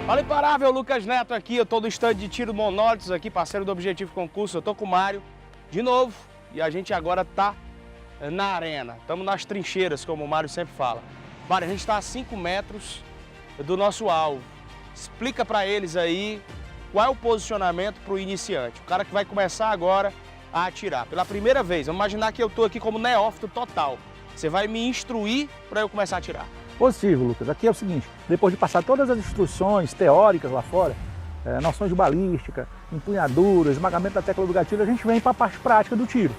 Fala Imparável, Lucas Neto aqui, eu tô do estande de tiro Monólitos aqui, parceiro do Objetivo Concurso, eu tô com o Mário de novo e a gente agora tá na arena, estamos nas trincheiras, como o Mário sempre fala. Mário, a gente está a 5 metros do nosso alvo, explica para eles aí qual é o posicionamento para o iniciante, o cara que vai começar agora a atirar. Pela primeira vez, vamos imaginar que eu tô aqui como neófito total, você vai me instruir para eu começar a atirar. Positivo, Lucas. Aqui é o seguinte, depois de passar todas as instruções teóricas lá fora, noções de balística, empunhadura, esmagamento da tecla do gatilho, a gente vem para a parte prática do tiro.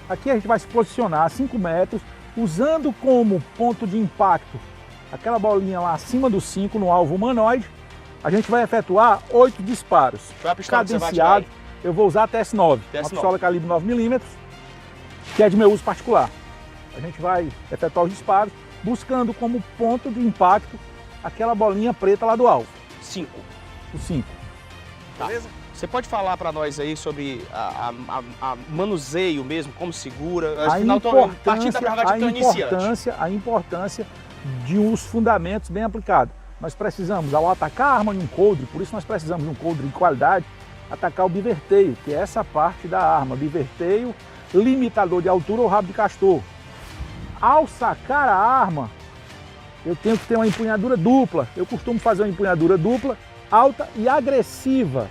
Aqui a gente vai se posicionar a 5 metros, usando como ponto de impacto aquela bolinha lá acima do 5 no alvo humanoide. A gente vai efetuar 8 disparos. Qual é a pistola que você vai cadenciado. atirar aí? Eu vou usar a TS9, uma pistola calibre 9mm, que é de meu uso particular. A gente vai efetuar os disparos, buscando como ponto de impacto aquela bolinha preta lá do alvo. 5. O 5. Tá. Beleza? Você pode falar para nós aí sobre a manuseio mesmo, como segura? A importância de uns fundamentos bem aplicados. Nós precisamos, ao atacar a arma em um coldre, por isso nós precisamos de um coldre de qualidade, atacar o biverteio, que é essa parte da arma. Biverteio, limitador de altura ou rabo de castor. Ao sacar a arma, eu tenho que ter uma empunhadura dupla. Eu costumo fazer uma empunhadura dupla, alta e agressiva.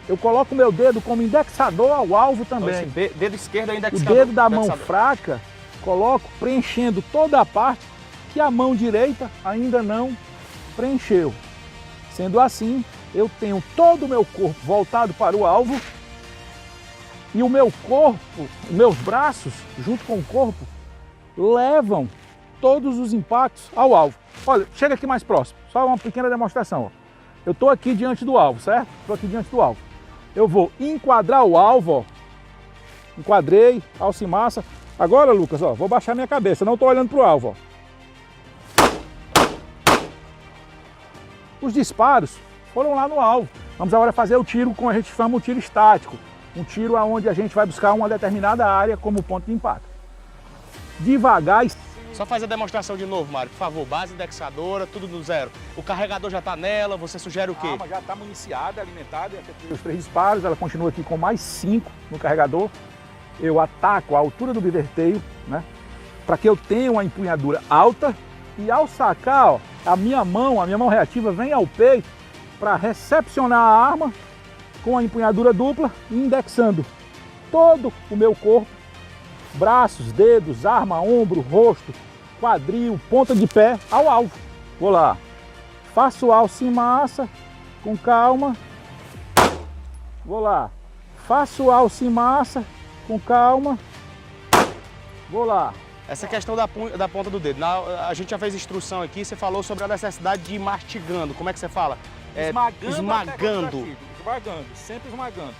Eu coloco o meu dedo como indexador ao alvo também. Dedo esquerdo é indexador. O dedo da mão fraca, coloco preenchendo toda a parte que a mão direita ainda não preencheu. Sendo assim, eu tenho todo o meu corpo voltado para o alvo e o meu corpo, meus braços, junto com o corpo, levam todos os impactos ao alvo. Olha, chega aqui mais próximo, só uma pequena demonstração. Ó. Eu estou aqui diante do alvo, certo? Estou aqui diante do alvo. Eu vou enquadrar o alvo, ó. Enquadrei, alça e massa. Agora, Lucas, ó, vou baixar minha cabeça, não estou olhando para o alvo. Ó. Os disparos foram lá no alvo. Vamos agora fazer o tiro, como a gente chama o tiro estático. Um tiro onde a gente vai buscar uma determinada área como ponto de impacto. Devagar. Só faz a demonstração de novo, Mário, por favor. Base indexadora, tudo do zero. O carregador já está nela, você sugere o quê? A arma já está municiada, alimentada. Os 3 disparos, ela continua aqui com mais 5 no carregador. Eu ataco a altura do biverteio, né? Para que eu tenha uma empunhadura alta. E ao sacar, ó, a minha mão reativa vem ao peito para recepcionar a arma com a empunhadura dupla, indexando todo o meu corpo. Braços, dedos, arma, ombro, rosto, quadril, ponta de pé ao alvo. Vou lá. Faço alça e massa com calma. Vou lá. Faço alça e massa com calma. Vou lá. Essa questão da ponta do dedo. A gente já fez instrução aqui, você falou sobre a necessidade de ir mastigando. Como é que você fala? Esmagando. Esmagando, sempre esmagando.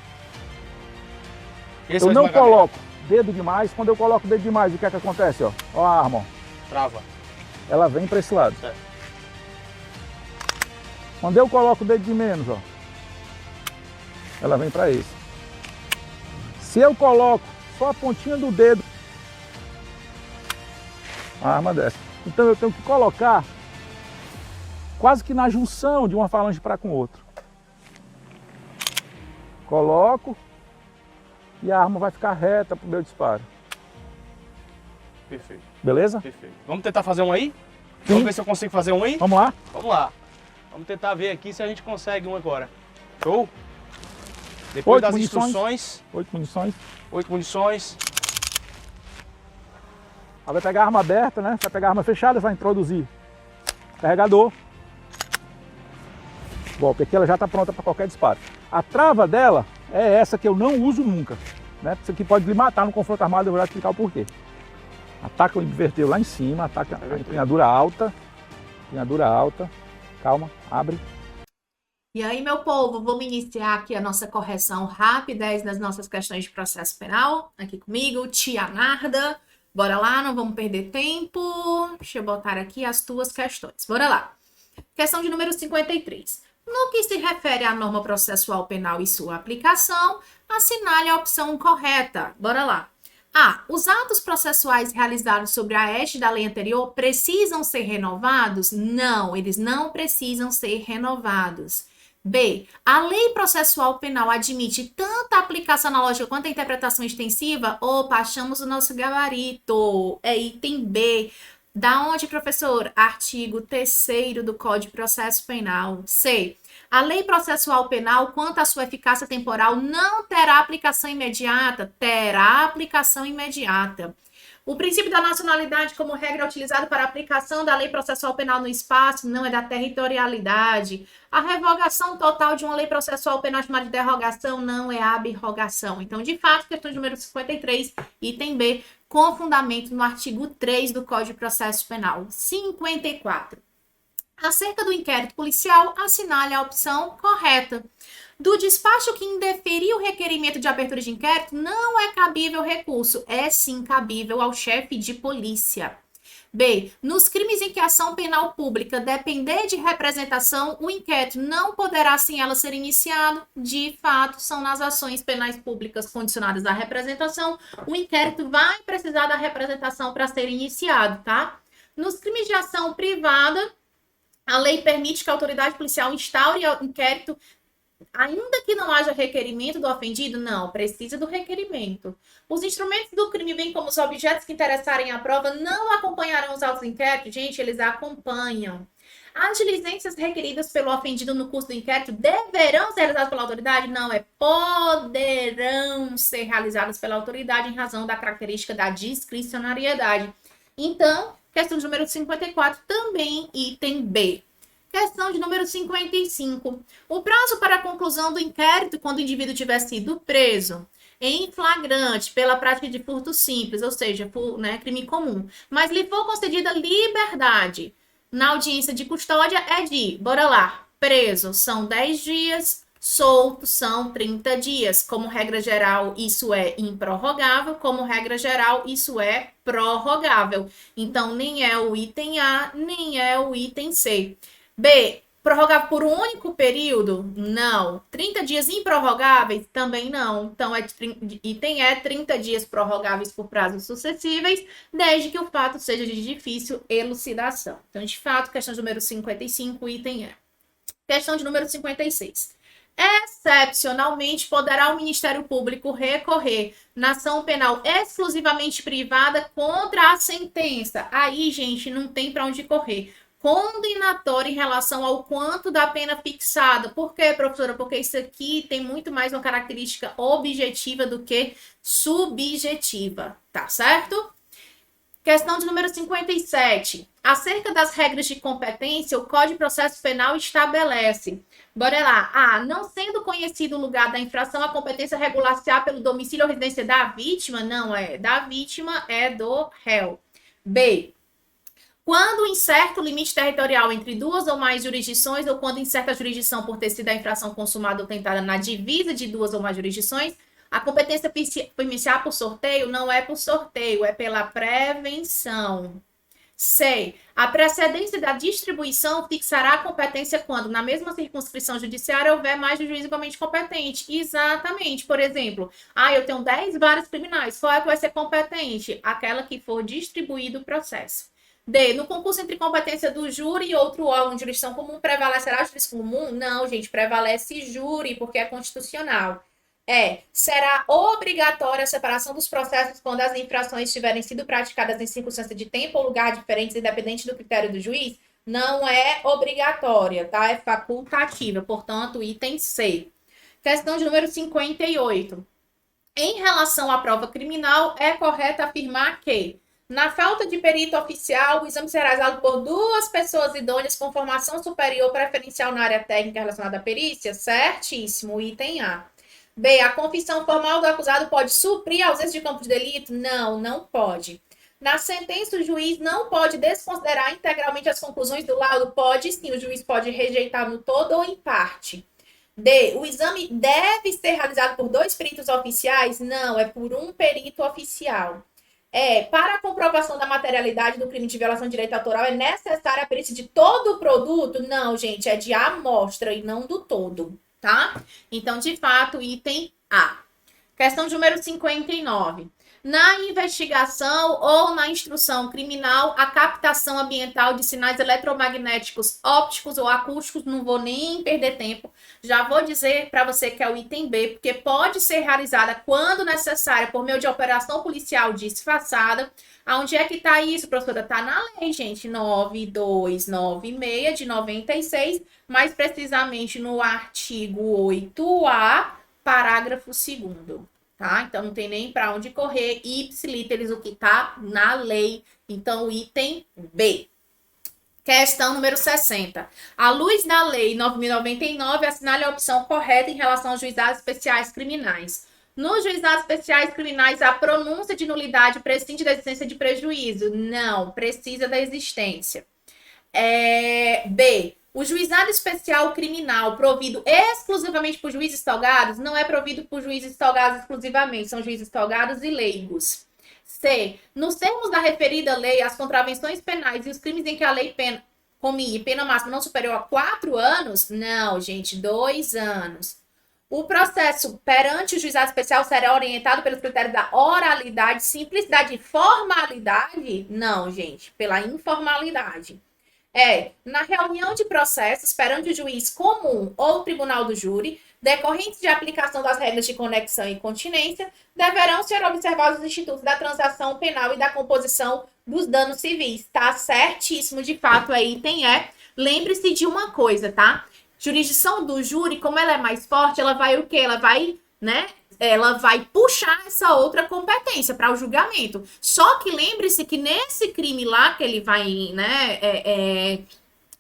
Esse eu não coloco dedo demais. Quando eu coloco o dedo demais, o que é que acontece? Ó, ó a arma, ó. Trava. Ela vem para esse lado. Quando eu coloco o dedo de menos, ó, ela vem para esse. Se eu coloco só a pontinha do dedo, a arma desce. Então eu tenho que colocar quase que na junção de uma falange para com outra. Coloco e a arma vai ficar reta para o meu disparo. Perfeito. Beleza? Perfeito. Vamos tentar fazer um aí? Sim. Vamos ver se eu consigo fazer um aí? Vamos lá? Vamos lá. Vamos tentar ver aqui se a gente consegue um agora. Show? Depois 8 das munições. instruções. 8 munições. 8 munições. Ela vai pegar a arma aberta, né? Vai pegar a arma fechada, vai introduzir carregador. Bom, porque aqui ela já está pronta para qualquer disparo. A trava dela é essa que eu não uso nunca, né? Isso aqui pode lhe matar no confronto armado, eu vou explicar o porquê. Ataca o inverteu lá em cima, ataca a empunhadura alta. Empunhadura alta. Calma, abre. E aí, meu povo, vamos iniciar aqui a nossa correção rápida das nossas questões de processo penal. Aqui comigo, tia Narda. Bora lá, não vamos perder tempo. Deixa eu botar aqui as tuas questões. Bora lá. Questão de número 53. No que se refere à norma processual penal e sua aplicação, assinale a opção correta. Bora lá. A. Os atos processuais realizados sobre a égide da lei anterior precisam ser renovados? Não, eles não precisam ser renovados. B. A lei processual penal admite tanto a aplicação analógica quanto a interpretação extensiva? Opa, achamos o nosso gabarito. É item B. Da onde, professor? Artigo 3º do Código de Processo Penal. C. A lei processual penal, quanto à sua eficácia temporal, não terá aplicação imediata? Terá aplicação imediata. O princípio da nacionalidade como regra utilizado para a aplicação da lei processual penal no espaço não é da territorialidade. A revogação total de uma lei processual penal chamada de derrogação não é abrogação. Então, de fato, questão número 53, item B, com fundamento no artigo 3 do Código de Processo Penal. 54. Acerca do inquérito policial, assinale a opção correta. Do despacho que indeferiu o requerimento de abertura de inquérito, não é cabível recurso. É sim cabível ao chefe de polícia. B. Nos crimes em que a ação penal pública depender de representação, o inquérito não poderá sem ela ser iniciado. De fato, são nas ações penais públicas condicionadas à representação, o inquérito vai precisar da representação para ser iniciado, tá? Nos crimes de ação privada, a lei permite que a autoridade policial instaure o inquérito, ainda que não haja requerimento do ofendido, não, precisa do requerimento. Os instrumentos do crime, bem como os objetos que interessarem à prova, não acompanharão os autos do inquérito? Gente, eles acompanham. As diligências requeridas pelo ofendido no curso do inquérito deverão ser realizadas pela autoridade? Não, poderão ser realizadas pela autoridade em razão da característica da discricionariedade. Então, questão de número 54, também item B. Questão de número 55. O prazo para a conclusão do inquérito quando o indivíduo tiver sido preso em flagrante pela prática de furto simples, ou seja, crime comum, mas lhe for concedida liberdade na audiência de custódia é de, bora lá, preso são 10 dias, solto são 30 dias. Como regra geral, isso é improrrogável. Como regra geral, isso é prorrogável. Então, nem é o item A, nem é o item C. B, prorrogável por um único período? Não. 30 dias improrrogáveis? Também não. Então, item E, 30 dias prorrogáveis por prazos sucessíveis, desde que o fato seja de difícil elucidação. Então, de fato, questão de número 55, item E. Questão de número 56. Excepcionalmente, poderá o Ministério Público recorrer na ação penal exclusivamente privada contra a sentença. Aí, gente, não tem para onde correr. Condenatória em relação ao quanto da pena fixada. Por quê, professora? Porque isso aqui tem muito mais uma característica objetiva do que subjetiva, tá certo? Questão de número 57. Acerca das regras de competência, o Código de Processo Penal estabelece. Bora lá. A. Não sendo conhecido o lugar da infração, a competência regular-se-á pelo domicílio ou residência da vítima? Não é. Da vítima é do réu. B. Quando incerto o limite territorial entre duas ou mais jurisdições, ou quando incerta a jurisdição por ter sido a infração consumada ou tentada na divisa de duas ou mais jurisdições, a competência iniciar por sorteio não é por sorteio, é pela prevenção. C. A precedência da distribuição fixará a competência quando, na mesma circunscrição judiciária, houver mais de um juiz igualmente competente. Exatamente. Por exemplo, eu tenho 10 varas criminais. Qual é que vai ser competente? Aquela que for distribuído o processo. D. No concurso entre competência do júri e outro órgão de jurisdição comum, prevalecerá a jurisdição comum? Não, gente, prevalece júri, porque é constitucional. Será obrigatória a separação dos processos quando as infrações tiverem sido praticadas em circunstância de tempo ou lugar diferentes, independente do critério do juiz? Não é obrigatória, tá? É facultativa, portanto, item C. Questão de número 58. Em relação à prova criminal, é correto afirmar que, na falta de perito oficial, o exame será realizado por 2 pessoas idôneas com formação superior preferencial na área técnica relacionada à perícia? Certíssimo, item A. B. A confissão formal do acusado pode suprir a ausência de campo de delito? Não, não pode. Na sentença, o juiz não pode desconsiderar integralmente as conclusões do laudo? Pode sim, o juiz pode rejeitar no todo ou em parte. D. O exame deve ser realizado por 2 peritos oficiais? Não, é por um perito oficial. Para a comprovação da materialidade do crime de violação de direito autoral, é necessária a perícia de todo o produto? Não, gente, é de amostra e não do todo, tá? Então, de fato, item A. Questão de número 59. Na investigação ou na instrução criminal, a captação ambiental de sinais eletromagnéticos, ópticos ou acústicos, não vou nem perder tempo. Já vou dizer para você que é o item B, porque pode ser realizada quando necessária por meio de operação policial disfarçada. Aonde é que está isso, professora? Está na lei, gente, 9296 de 96, mais precisamente no artigo 8A, parágrafo 2º. Tá? Então não tem nem para onde correr, ipsilíteres, o que tá na lei. Então, item B. Questão número 60. À luz da lei 9.099, assinale a opção correta em relação aos juizados especiais criminais. Nos juizados especiais criminais, a pronúncia de nulidade prescinde da existência de prejuízo? Não, precisa da existência. B. O juizado especial criminal provido exclusivamente por juízes togados não é provido por juízes togados exclusivamente, são juízes togados e leigos. C. Nos termos da referida lei, as contravenções penais e os crimes em que a lei comia pena máxima não superior a 4 anos? Não, gente, 2 anos. O processo perante o juizado especial será orientado pelos critérios da oralidade, simplicidade e formalidade? Não, gente, pela informalidade. Na reunião de processos perante o juiz comum ou tribunal do júri, decorrentes de aplicação das regras de conexão e continência, deverão ser observados os institutos da transação penal e da composição dos danos civis. Tá certíssimo, de fato, aí item Lembre-se de uma coisa, tá? Jurisdição do júri, como ela é mais forte, ela vai o quê? Ela vai puxar essa outra competência para o julgamento. Só que lembre-se que nesse crime lá que ele vai,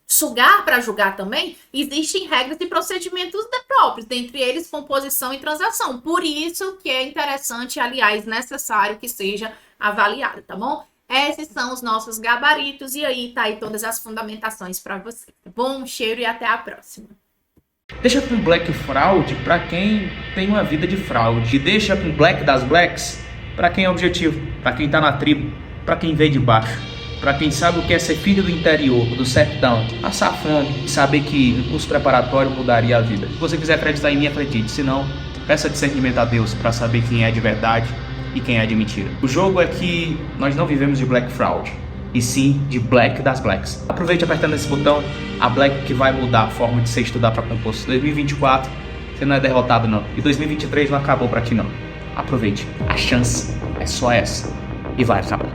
sugar para julgar também, existem regras e procedimentos próprios, dentre eles composição e transação. Por isso que é interessante, aliás, necessário que seja avaliado, tá bom? Esses são os nossos gabaritos e aí tá aí todas as fundamentações para você. Tá bom? Um cheiro e até a próxima. Deixa com Black Fraud para quem tem uma vida de fraude. E deixa com Black das Blacks para quem é objetivo, para quem tá na tribo, para quem veio de baixo, para quem sabe o que é ser filho do interior, do sertão, passar fome e saber que o curso preparatório mudaria a vida. Se você quiser acreditar em mim, acredite. Se não, peça discernimento a Deus para saber quem é de verdade e quem é de mentira. O jogo é que nós não vivemos de Black Fraud, e sim de Black das Blacks. Aproveite apertando esse botão, a Black que vai mudar a forma de você estudar para concurso. 2024 você não é derrotado não, e 2023 não acabou para ti não. Aproveite, a chance é só essa, e vai acabar.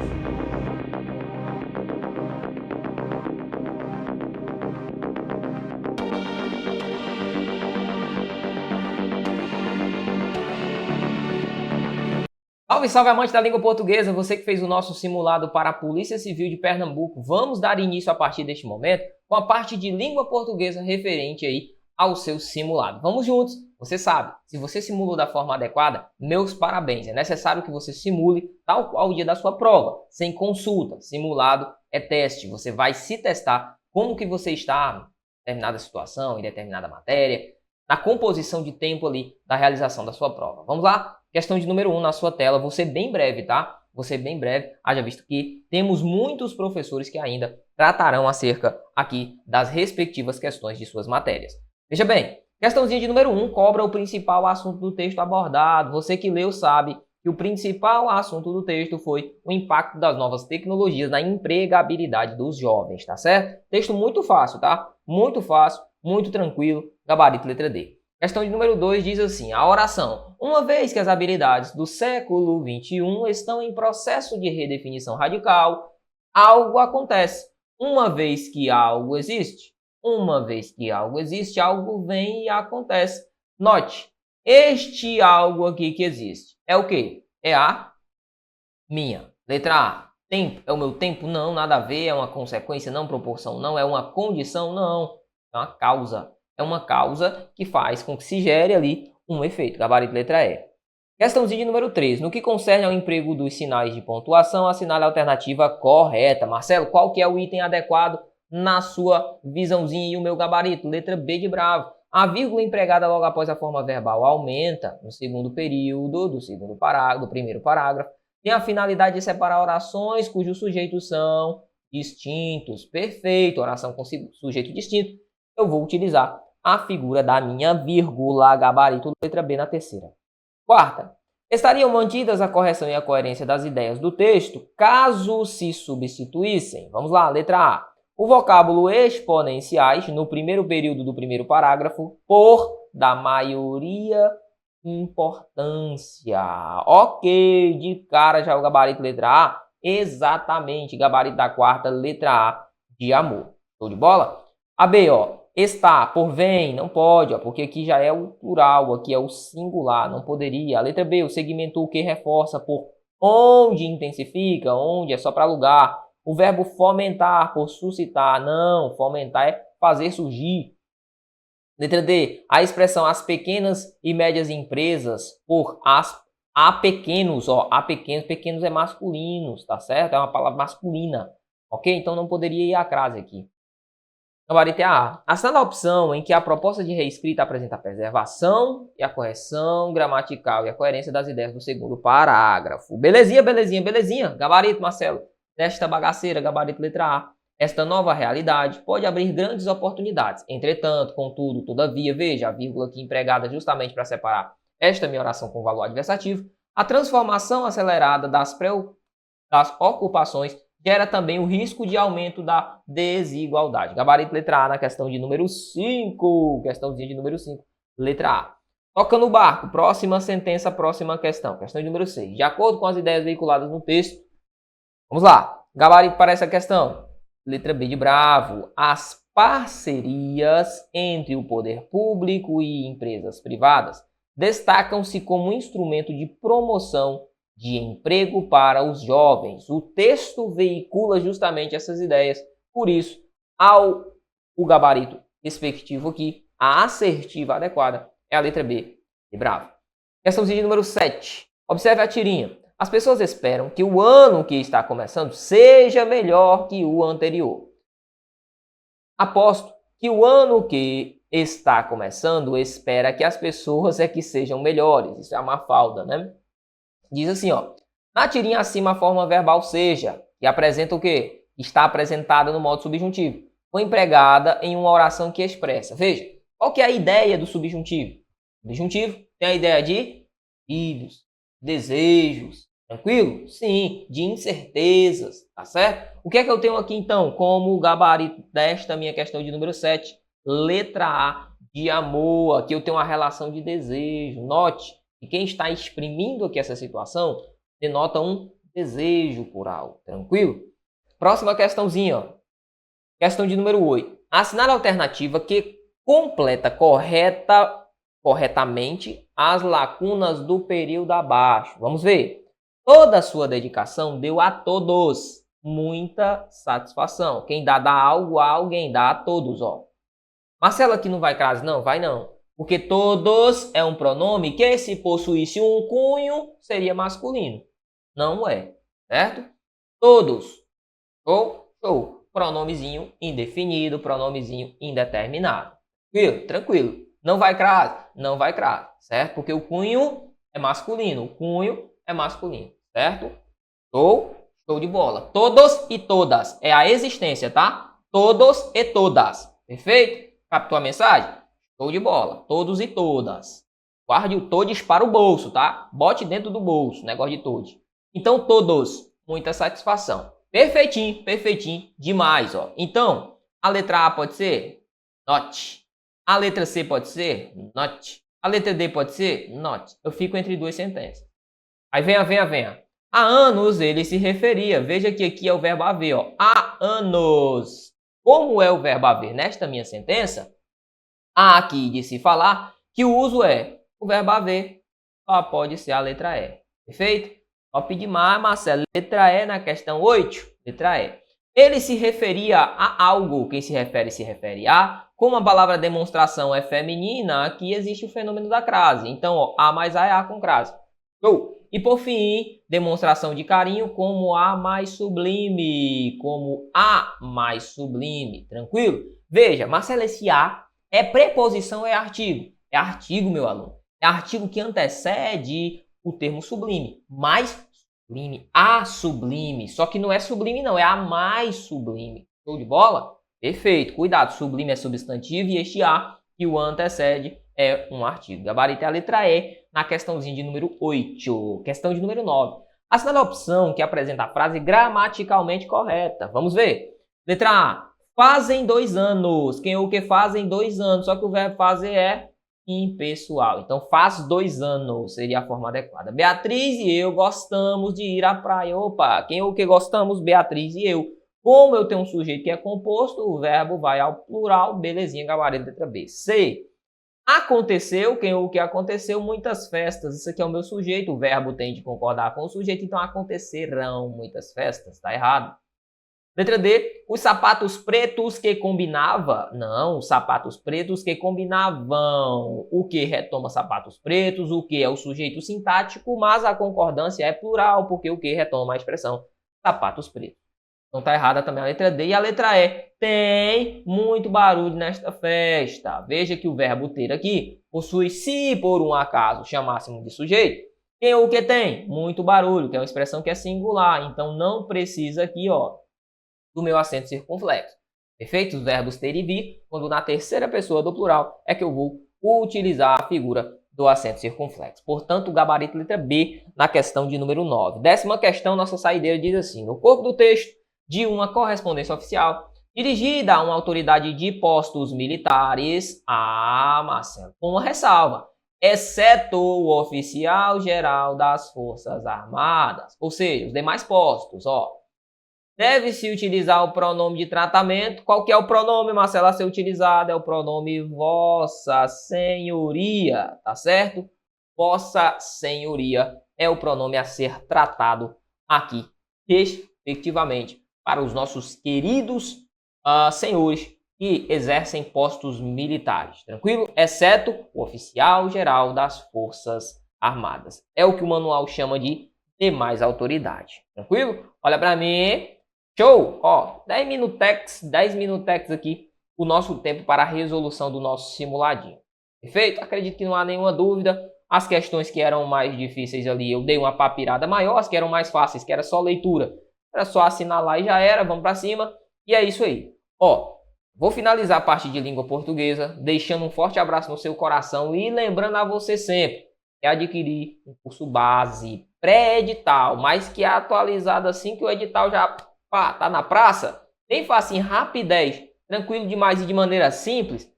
Salve, salve, amante da língua portuguesa, você que fez o nosso simulado para a Polícia Civil de Pernambuco. Vamos dar início a partir deste momento com a parte de língua portuguesa referente aí ao seu simulado. Vamos juntos, você sabe, se você simulou da forma adequada, meus parabéns. É necessário que você simule tal qual o dia da sua prova, sem consulta. Simulado é teste, você vai se testar como que você está em determinada situação, em determinada matéria, na composição de tempo ali da realização da sua prova. Vamos lá? Questão de número 1 na sua tela, vou ser bem breve, tá? Vou ser bem breve, haja visto que temos muitos professores que ainda tratarão acerca aqui das respectivas questões de suas matérias. Veja bem, questãozinha de número 1 cobra o principal assunto do texto abordado. Você que leu sabe que o principal assunto do texto foi o impacto das novas tecnologias na empregabilidade dos jovens, tá certo? Texto muito fácil, tá? Muito fácil, muito tranquilo, gabarito letra D. Questão de número 2 diz assim, a oração. Uma vez que as habilidades do século XXI estão em processo de redefinição radical, algo acontece. Uma vez que algo existe, algo vem e acontece. Note, este algo aqui que existe é o quê? É a minha. Letra A. Tempo. É o meu tempo? Não, nada a ver. É uma consequência? Não. Proporção? Não. É uma condição? Não. É uma causa. É uma causa que faz com que se gere ali um efeito. Gabarito letra E. Questãozinha de número 3. No que concerne ao emprego dos sinais de pontuação, assinale a alternativa correta. Marcelo, qual que é o item adequado na sua visãozinha e o meu gabarito? Letra B de bravo. A vírgula empregada logo após a forma verbal aumenta no segundo período do primeiro parágrafo. Tem a finalidade de separar orações cujos sujeitos são distintos. Perfeito. Oração com sujeito distinto. Eu vou utilizar a figura da minha vírgula, gabarito letra B na terceira. Quarta, Estariam mantidas a correção e a coerência das ideias do texto caso se substituíssem. Vamos lá, letra A. O vocábulo exponenciais no primeiro período do primeiro parágrafo por da maioria importância. Ok, de cara já o gabarito letra A. Exatamente, gabarito da quarta, letra A de amor. Show de bola? A B, ó. Está, por vem, não pode, ó, porque aqui já é o plural, aqui é o singular, não poderia. A letra B, o segmento o que reforça por onde intensifica, onde é só para lugar. O verbo fomentar por suscitar, não, fomentar é fazer surgir. Letra D, a expressão as pequenas e médias empresas por a pequenos, ó, a pequenos, pequenos é masculinos, tá certo? É uma palavra masculina, ok? Então não poderia ir a crase aqui. Gabarito é A. Assinala a opção em que a proposta de reescrita apresenta a preservação e a correção gramatical e a coerência das ideias do segundo parágrafo. Belezinha, belezinha, belezinha. Gabarito, Marcelo. Nesta bagaceira, gabarito letra A. Esta nova realidade pode abrir grandes oportunidades. Entretanto, contudo, todavia, veja a vírgula aqui empregada justamente para separar esta minha oração com valor adversativo. A transformação acelerada das ocupações gera também o risco de aumento da desigualdade. Gabarito letra A na questão de número 5. Questãozinha de número 5. Letra A. Toca no barco. Próxima sentença, próxima questão. Questão de número 6. De acordo com as ideias veiculadas no texto. Vamos lá. Gabarito para essa questão. Letra B de bravo. As parcerias entre o poder público e empresas privadas destacam-se como instrumento de promoção de emprego para os jovens. O texto veicula justamente essas ideias. Por isso, o gabarito respectivo aqui, a assertiva adequada é a letra B de bravo. Questãozinha número 7. Observe a tirinha. As pessoas esperam que o ano que está começando seja melhor que o anterior. Aposto que o ano que está começando espera que as pessoas é que sejam melhores. Isso é a Mafalda, né? Diz assim, ó. Na tirinha acima a forma verbal seja, que apresenta o quê? Está apresentada no modo subjuntivo. Foi empregada em uma oração que expressa. Veja, qual que é a ideia do subjuntivo? O subjuntivo tem a ideia de filhos, desejos, tranquilo? Sim, de incertezas, tá certo? O que é que eu tenho aqui então como gabarito desta minha questão de número 7? Letra A de amor. Aqui eu tenho uma relação de desejo. Note que quem está exprimindo aqui essa situação denota um desejo por algo, tranquilo? Próxima questãozinha, ó. Questão de número 8. Assinale a alternativa que completa corretamente as lacunas do período abaixo. Vamos ver. Toda a sua dedicação deu a todos muita satisfação. Quem dá algo a alguém, dá a todos, ó. Marcelo aqui não vai crase, não? Vai não. Porque todos é um pronome que, se possuísse um cunho, seria masculino. Não é, certo? Todos. Show? Show. Pronomezinho indefinido, pronomezinho indeterminado. Tranquilo? Tranquilo. Não vai crase? Não vai crase, certo? Porque o cunho é masculino. O cunho é masculino, certo? Show? Show de bola. Todos e todas. É a existência, tá? Todos e todas. Perfeito? Captou a mensagem? Show de bola. Todos e todas. Guarde o todes para o bolso, tá? Bote dentro do bolso, negócio de todes. Então, todos. Muita satisfação. Perfeitinho, perfeitinho. Demais, ó. Então, a letra A pode ser? Not. A letra C pode ser? Not. A letra D pode ser? Not. Eu fico entre duas sentenças. Aí venha. Há anos ele se referia. Veja que aqui é o verbo haver, ó. Há anos. Como é o verbo haver nesta minha sentença, há aqui de se falar que o uso é o verbo haver, só pode ser a letra E. Perfeito? Top demais, Marcelo. Letra E na questão 8. Letra E. Ele se referia a algo. Quem se refere a. Como a palavra demonstração é feminina, aqui existe o fenômeno da crase. Então, ó, A mais A é A com crase. Show! E por fim, demonstração de carinho como A mais sublime. Como A mais sublime. Tranquilo? Veja, Marcelo, esse A é preposição ou é artigo? É artigo, meu aluno. É artigo que antecede o termo sublime. Mais sublime. A sublime. Só que não é sublime, não. É a mais sublime. Show de bola? Perfeito. Cuidado. Sublime é substantivo e este A que o antecede é um artigo. Gabarito é a letra E na questãozinha de número 8. Questão de número 9. Assinale a opção que apresenta a frase gramaticalmente correta. Vamos ver. Letra A. Fazem 2 anos. Quem ou o que fazem 2 anos. Só que o verbo fazer é impessoal. Então, faz 2 anos seria a forma adequada. Beatriz e eu gostamos de ir à praia. Opa, quem ou o que gostamos? Beatriz e eu. Como eu tenho um sujeito que é composto, o verbo vai ao plural. Belezinha, gabarito, letra B. C. Aconteceu, quem ou o que aconteceu? Muitas festas. Isso aqui é o meu sujeito. O verbo tem de concordar com o sujeito. Então, acontecerão muitas festas. Tá errado. Letra D, os sapatos pretos que combinava. Não, os sapatos pretos que combinavam. O que retoma sapatos pretos, o que é o sujeito sintático, mas a concordância é plural, porque o que retoma a expressão sapatos pretos. Então tá errada também a letra D. E a letra E, tem muito barulho nesta festa. Veja que o verbo ter aqui possui, se por um acaso chamássemos de sujeito, quem ou o que tem? Muito barulho, que é uma expressão que é singular. Então não precisa aqui, ó, do meu acento circunflexo. Perfeito? Os verbos ter e vir, quando na terceira pessoa do plural, é que eu vou utilizar a figura do acento circunflexo. Portanto, o gabarito letra B na questão de número 9. 10ª questão, nossa saideira diz assim: no corpo do texto de uma correspondência oficial dirigida a uma autoridade de postos militares, Marcelo, com uma ressalva, exceto o oficial geral das Forças Armadas, ou seja, os demais postos, ó. Deve-se utilizar o pronome de tratamento. Qual que é o pronome, Marcelo, a ser utilizado? É o pronome Vossa Senhoria, tá certo? Vossa Senhoria é o pronome a ser tratado aqui, respectivamente, para os nossos queridos senhores que exercem postos militares, tranquilo? Exceto o oficial geral das Forças Armadas. É o que o manual chama de demais autoridade, tranquilo? Olha para mim. Show! Ó, 10 minutex aqui, o nosso tempo para a resolução do nosso simuladinho. Perfeito? Acredito que não há nenhuma dúvida. As questões que eram mais difíceis ali, eu dei uma papirada maior. As que eram mais fáceis, que era só leitura, era só assinalar e já era. Vamos para cima. E é isso aí. Ó, vou finalizar a parte de língua portuguesa, deixando um forte abraço no seu coração e lembrando a você sempre que adquirir um curso base pré-edital, mas que é atualizado assim que o edital já tá na praça, bem fácil, rapidez, tranquilo demais e de maneira simples.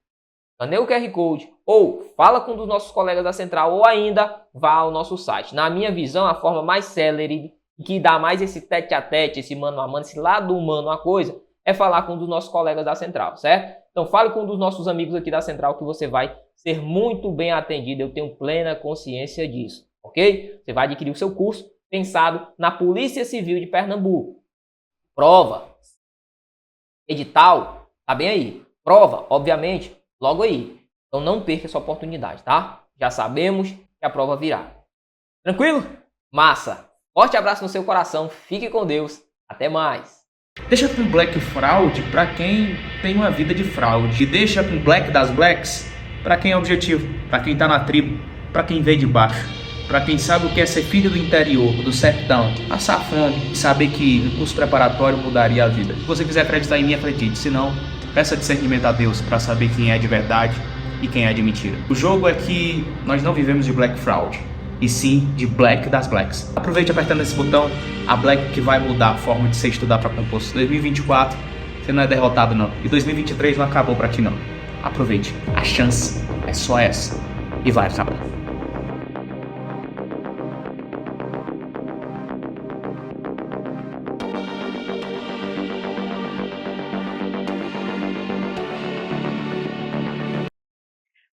Escaneia o QR Code ou fala com um dos nossos colegas da central ou ainda vá ao nosso site. Na minha visão, a forma mais célere e que dá mais esse tete a tete, esse mano a mano, esse lado humano a coisa, é falar com um dos nossos colegas da central, certo? Então fale com um dos nossos amigos aqui da central que você vai ser muito bem atendido. Eu tenho plena consciência disso, ok? Você vai adquirir o seu curso pensado na Polícia Civil de Pernambuco. Prova, edital, tá bem aí. Prova, obviamente, logo aí. Então não perca essa oportunidade, tá? Já sabemos que a prova virá. Tranquilo? Massa. Forte abraço no seu coração. Fique com Deus. Até mais. Deixa com Black Fraude para quem tem uma vida de fraude. E deixa com Black das Blacks para quem é objetivo, para quem tá na tribo, para quem veio de baixo. Para quem sabe o que é ser filho do interior, do sertão, passar fome e saber que o curso preparatório mudaria a vida. Se você quiser acreditar em mim, acredite. Se não, peça discernimento a Deus para saber quem é de verdade e quem é de mentira. O jogo é que nós não vivemos de Black Fraud, e sim de Black das Blacks. Aproveite apertando esse botão, a Black que vai mudar a forma de você estudar para concurso. 2024, você não é derrotado não. E 2023 não acabou para ti não. Aproveite, a chance é só essa. E vai acabar.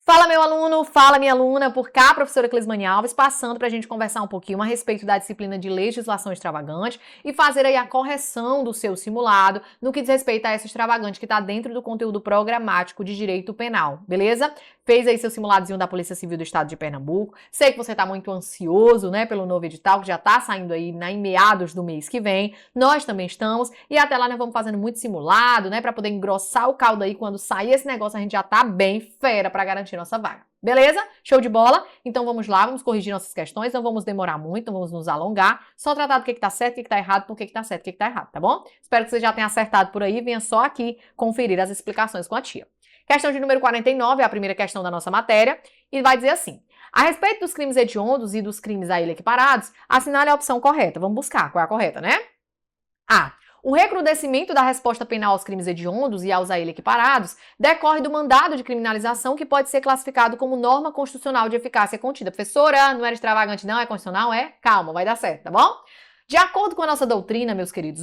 Fala, meu aluno, fala, minha aluna, por cá, a professora Clismane Alves, passando para a gente conversar um pouquinho a respeito da disciplina de legislação extravagante e fazer aí a correção do seu simulado no que diz respeito a essa extravagante que está dentro do conteúdo programático de direito penal, beleza? Fez aí seu simuladozinho da Polícia Civil do Estado de Pernambuco. Sei que você está muito ansioso, né, pelo novo edital, que já está saindo aí em meados do mês que vem. Nós também estamos. E até lá nós vamos fazendo muito simulado, né, para poder engrossar o caldo aí. Quando sair esse negócio, a gente já tá bem fera para garantir nossa vaga. Beleza? Show de bola? Então vamos lá, vamos corrigir nossas questões. Não vamos demorar muito, não vamos nos alongar. Só tratar do que tá certo, o que tá errado, por que tá certo, o que tá errado, tá bom? Espero que você já tenha acertado por aí. Venha só aqui conferir as explicações com a tia. Questão de número 49, é a primeira questão da nossa matéria, e vai dizer assim: a respeito dos crimes hediondos e dos crimes a ele equiparados, assinale a opção correta. Vamos buscar qual é a correta, né? A. O recrudescimento da resposta penal aos crimes hediondos e aos a ele equiparados decorre do mandado de criminalização que pode ser classificado como norma constitucional de eficácia contida. Professora, não era extravagante não, é constitucional? É? Calma, vai dar certo, tá bom? De acordo com a nossa doutrina, meus queridos,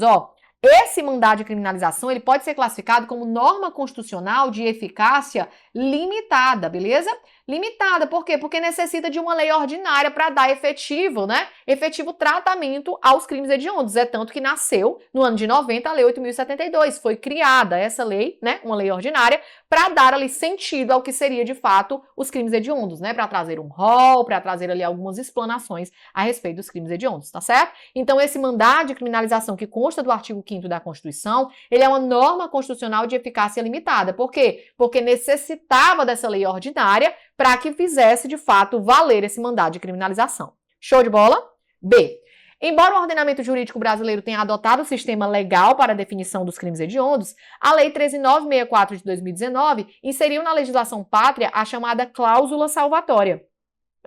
esse mandado de criminalização, ele pode ser classificado como norma constitucional de eficácia limitada, beleza? Limitada, por quê? Porque necessita de uma lei ordinária para dar efetivo, né? Efetivo tratamento aos crimes hediondos. É tanto que nasceu, no ano de 90, a Lei 8.072. Foi criada essa lei, né? Uma lei ordinária, para dar ali sentido ao que seria, de fato, os crimes hediondos, né? Para trazer um rol, para trazer ali algumas explanações a respeito dos crimes hediondos, tá certo? Então, esse mandado de criminalização que consta do artigo 5º da Constituição, ele é uma norma constitucional de eficácia limitada. Por quê? Porque necessitava dessa lei ordinária para que fizesse, de fato, valer esse mandado de criminalização. Show de bola? B. Embora o ordenamento jurídico brasileiro tenha adotado o sistema legal para a definição dos crimes hediondos, a Lei 13.964 de 2019 inseriu na legislação pátria a chamada cláusula salvatória,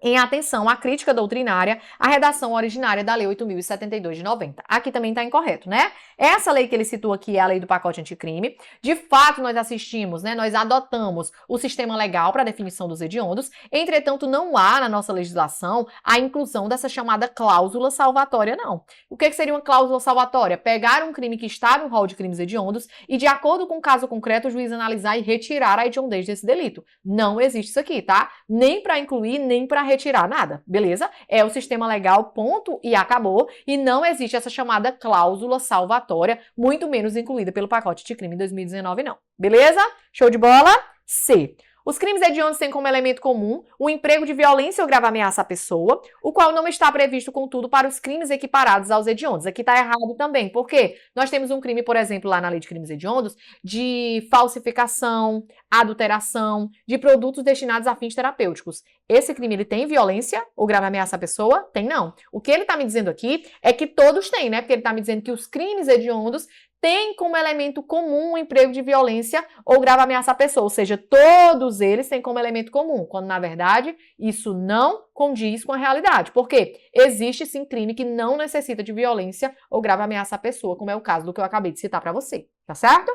em atenção à crítica doutrinária à redação originária da Lei 8.072 de 90. Aqui também está incorreto, né? Essa lei que ele citou aqui é a lei do pacote anticrime. De fato, nós assistimos, né? Nós adotamos o sistema legal para a definição dos hediondos. Entretanto, não há na nossa legislação a inclusão dessa chamada cláusula salvatória, não. O que seria uma cláusula salvatória? Pegar um crime que está no rol de crimes hediondos e, de acordo com o caso concreto, o juiz analisar e retirar a hediondez desse delito. Não existe isso aqui, tá? Nem para incluir, nem para retirar nada, beleza? É o sistema legal, ponto e acabou, e não existe essa chamada cláusula salvatória, muito menos incluída pelo pacote de crime 2019, não. Beleza? Show de bola? C. Os crimes hediondos têm como elemento comum o emprego de violência ou grave ameaça à pessoa, o qual não está previsto, contudo, para os crimes equiparados aos hediondos. Aqui está errado também, porque nós temos um crime, por exemplo, lá na lei de crimes hediondos, de falsificação, adulteração, de produtos destinados a fins terapêuticos. Esse crime, ele tem violência ou grave ameaça à pessoa? Tem não. O que ele está me dizendo aqui é que todos têm, né? Porque ele está me dizendo que os crimes hediondos tem como elemento comum o emprego de violência ou grave ameaça à pessoa, ou seja, todos eles têm como elemento comum, quando na verdade isso não condiz com a realidade. Por quê? Existe sim crime que não necessita de violência ou grave ameaça à pessoa, como é o caso do que eu acabei de citar para você, tá certo?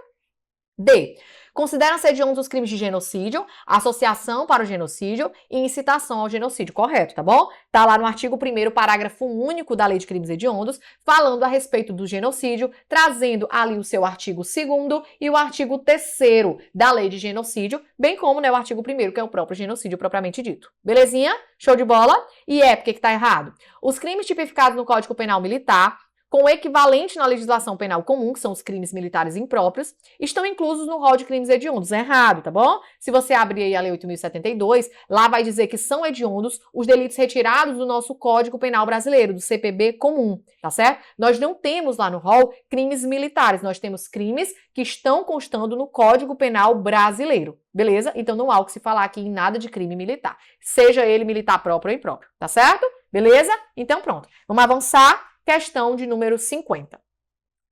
D. Consideram-se hediondos os crimes de genocídio, associação para o genocídio e incitação ao genocídio, correto, tá bom? Tá lá no artigo 1º, parágrafo único da Lei de Crimes Hediondos, falando a respeito do genocídio, trazendo ali o seu artigo 2º e o artigo 3º da Lei de Genocídio, bem como, né, o artigo 1º, que é o próprio genocídio propriamente dito. Belezinha? Show de bola? E por que tá errado? Os crimes tipificados no Código Penal Militar, com o equivalente na legislação penal comum, que são os crimes militares impróprios, estão inclusos no rol de crimes hediondos. É errado, tá bom? Se você abrir aí a Lei 8.072, lá vai dizer que são hediondos os delitos retirados do nosso Código Penal brasileiro, do CPB comum, tá certo? Nós não temos lá no rol crimes militares, nós temos crimes que estão constando no Código Penal brasileiro, beleza? Então não há o que se falar aqui em nada de crime militar, seja ele militar próprio ou impróprio, tá certo? Beleza? Então pronto, vamos avançar. Questão de número 50.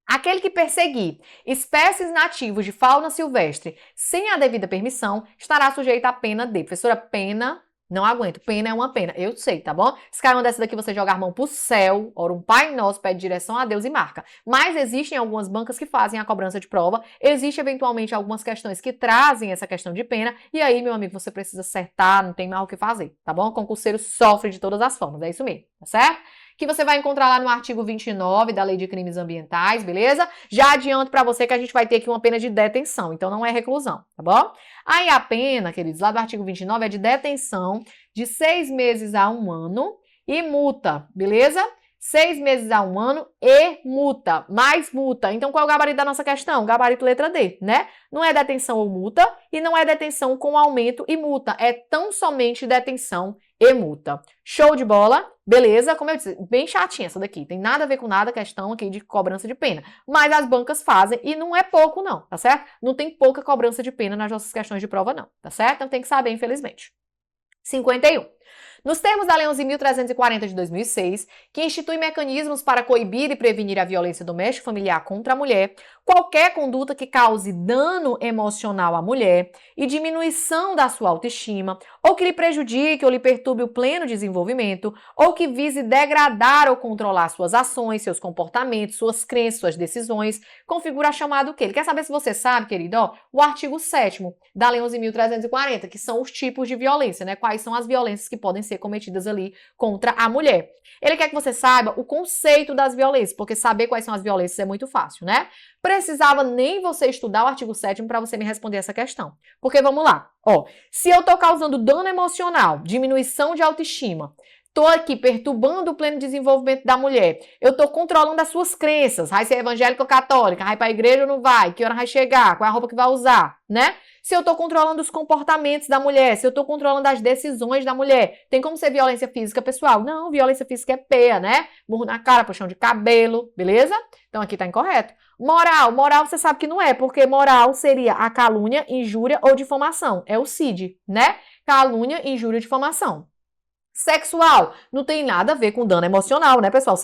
Aquele que perseguir espécies nativas de fauna silvestre sem a devida permissão estará sujeito à pena de... Professora, pena... Não aguento, pena é uma pena. Eu sei, tá bom? Se cair uma dessa daqui, você joga a mão pro céu, ora um Pai Nosso, pede direção a Deus e marca. Mas existem algumas bancas que fazem a cobrança de prova, existe eventualmente algumas questões que trazem essa questão de pena, e aí, meu amigo, você precisa acertar, não tem mais o que fazer, tá bom? O concurseiro sofre de todas as formas, é isso mesmo, tá certo? Que você vai encontrar lá no artigo 29 da Lei de Crimes Ambientais, beleza? Já adianto pra você que a gente vai ter aqui uma pena de detenção, então não é reclusão, tá bom? Aí a pena, queridos, lá do artigo 29 é de detenção de 6 meses a 1 ano e multa, beleza? 6 meses a 1 ano e multa, mais multa. Então, qual é o gabarito da nossa questão? Gabarito letra D, né? Não é detenção ou multa e não é detenção com aumento e multa. É tão somente detenção e multa. Show de bola? Beleza? Como eu disse, bem chatinha essa daqui. Tem nada a ver com nada a questão aqui de cobrança de pena. Mas as bancas fazem e não é pouco não, tá certo? Não tem pouca cobrança de pena nas nossas questões de prova não, tá certo? Então tem que saber, infelizmente. 51. Nos termos da Lei 11.340 de 2006, que institui mecanismos para coibir e prevenir a violência doméstica e familiar contra a mulher, qualquer conduta que cause dano emocional à mulher e diminuição da sua autoestima, ou que lhe prejudique ou lhe perturbe o pleno desenvolvimento, ou que vise degradar ou controlar suas ações, seus comportamentos, suas crenças, suas decisões, configura a chamada o quê? Ele quer saber se você sabe, querido, ó, o artigo 7º da Lei 11.340, que são os tipos de violência, né? Quais são as violências que podem ser cometidas ali contra a mulher. Ele quer que você saiba o conceito das violências, porque saber quais são as violências é muito fácil, né? Precisava nem você estudar o artigo 7º para você me responder essa questão. Porque vamos lá, ó, se eu tô causando dano emocional, diminuição de autoestima, tô aqui perturbando o pleno desenvolvimento da mulher, eu tô controlando as suas crenças, vai ser evangélica ou católica, vai pra igreja ou não vai, que hora vai chegar, qual é a roupa que vai usar, né? Se eu tô controlando os comportamentos da mulher, se eu tô controlando as decisões da mulher, tem como ser violência física, pessoal? Não, violência física é peia, né? Murro na cara, puxão de cabelo, beleza? Então aqui tá incorreto. Moral você sabe que não é, porque moral seria a calúnia, injúria ou difamação. É o CID, né? Calúnia, injúria e difamação. Sexual não tem nada a ver com dano emocional, né, pessoal?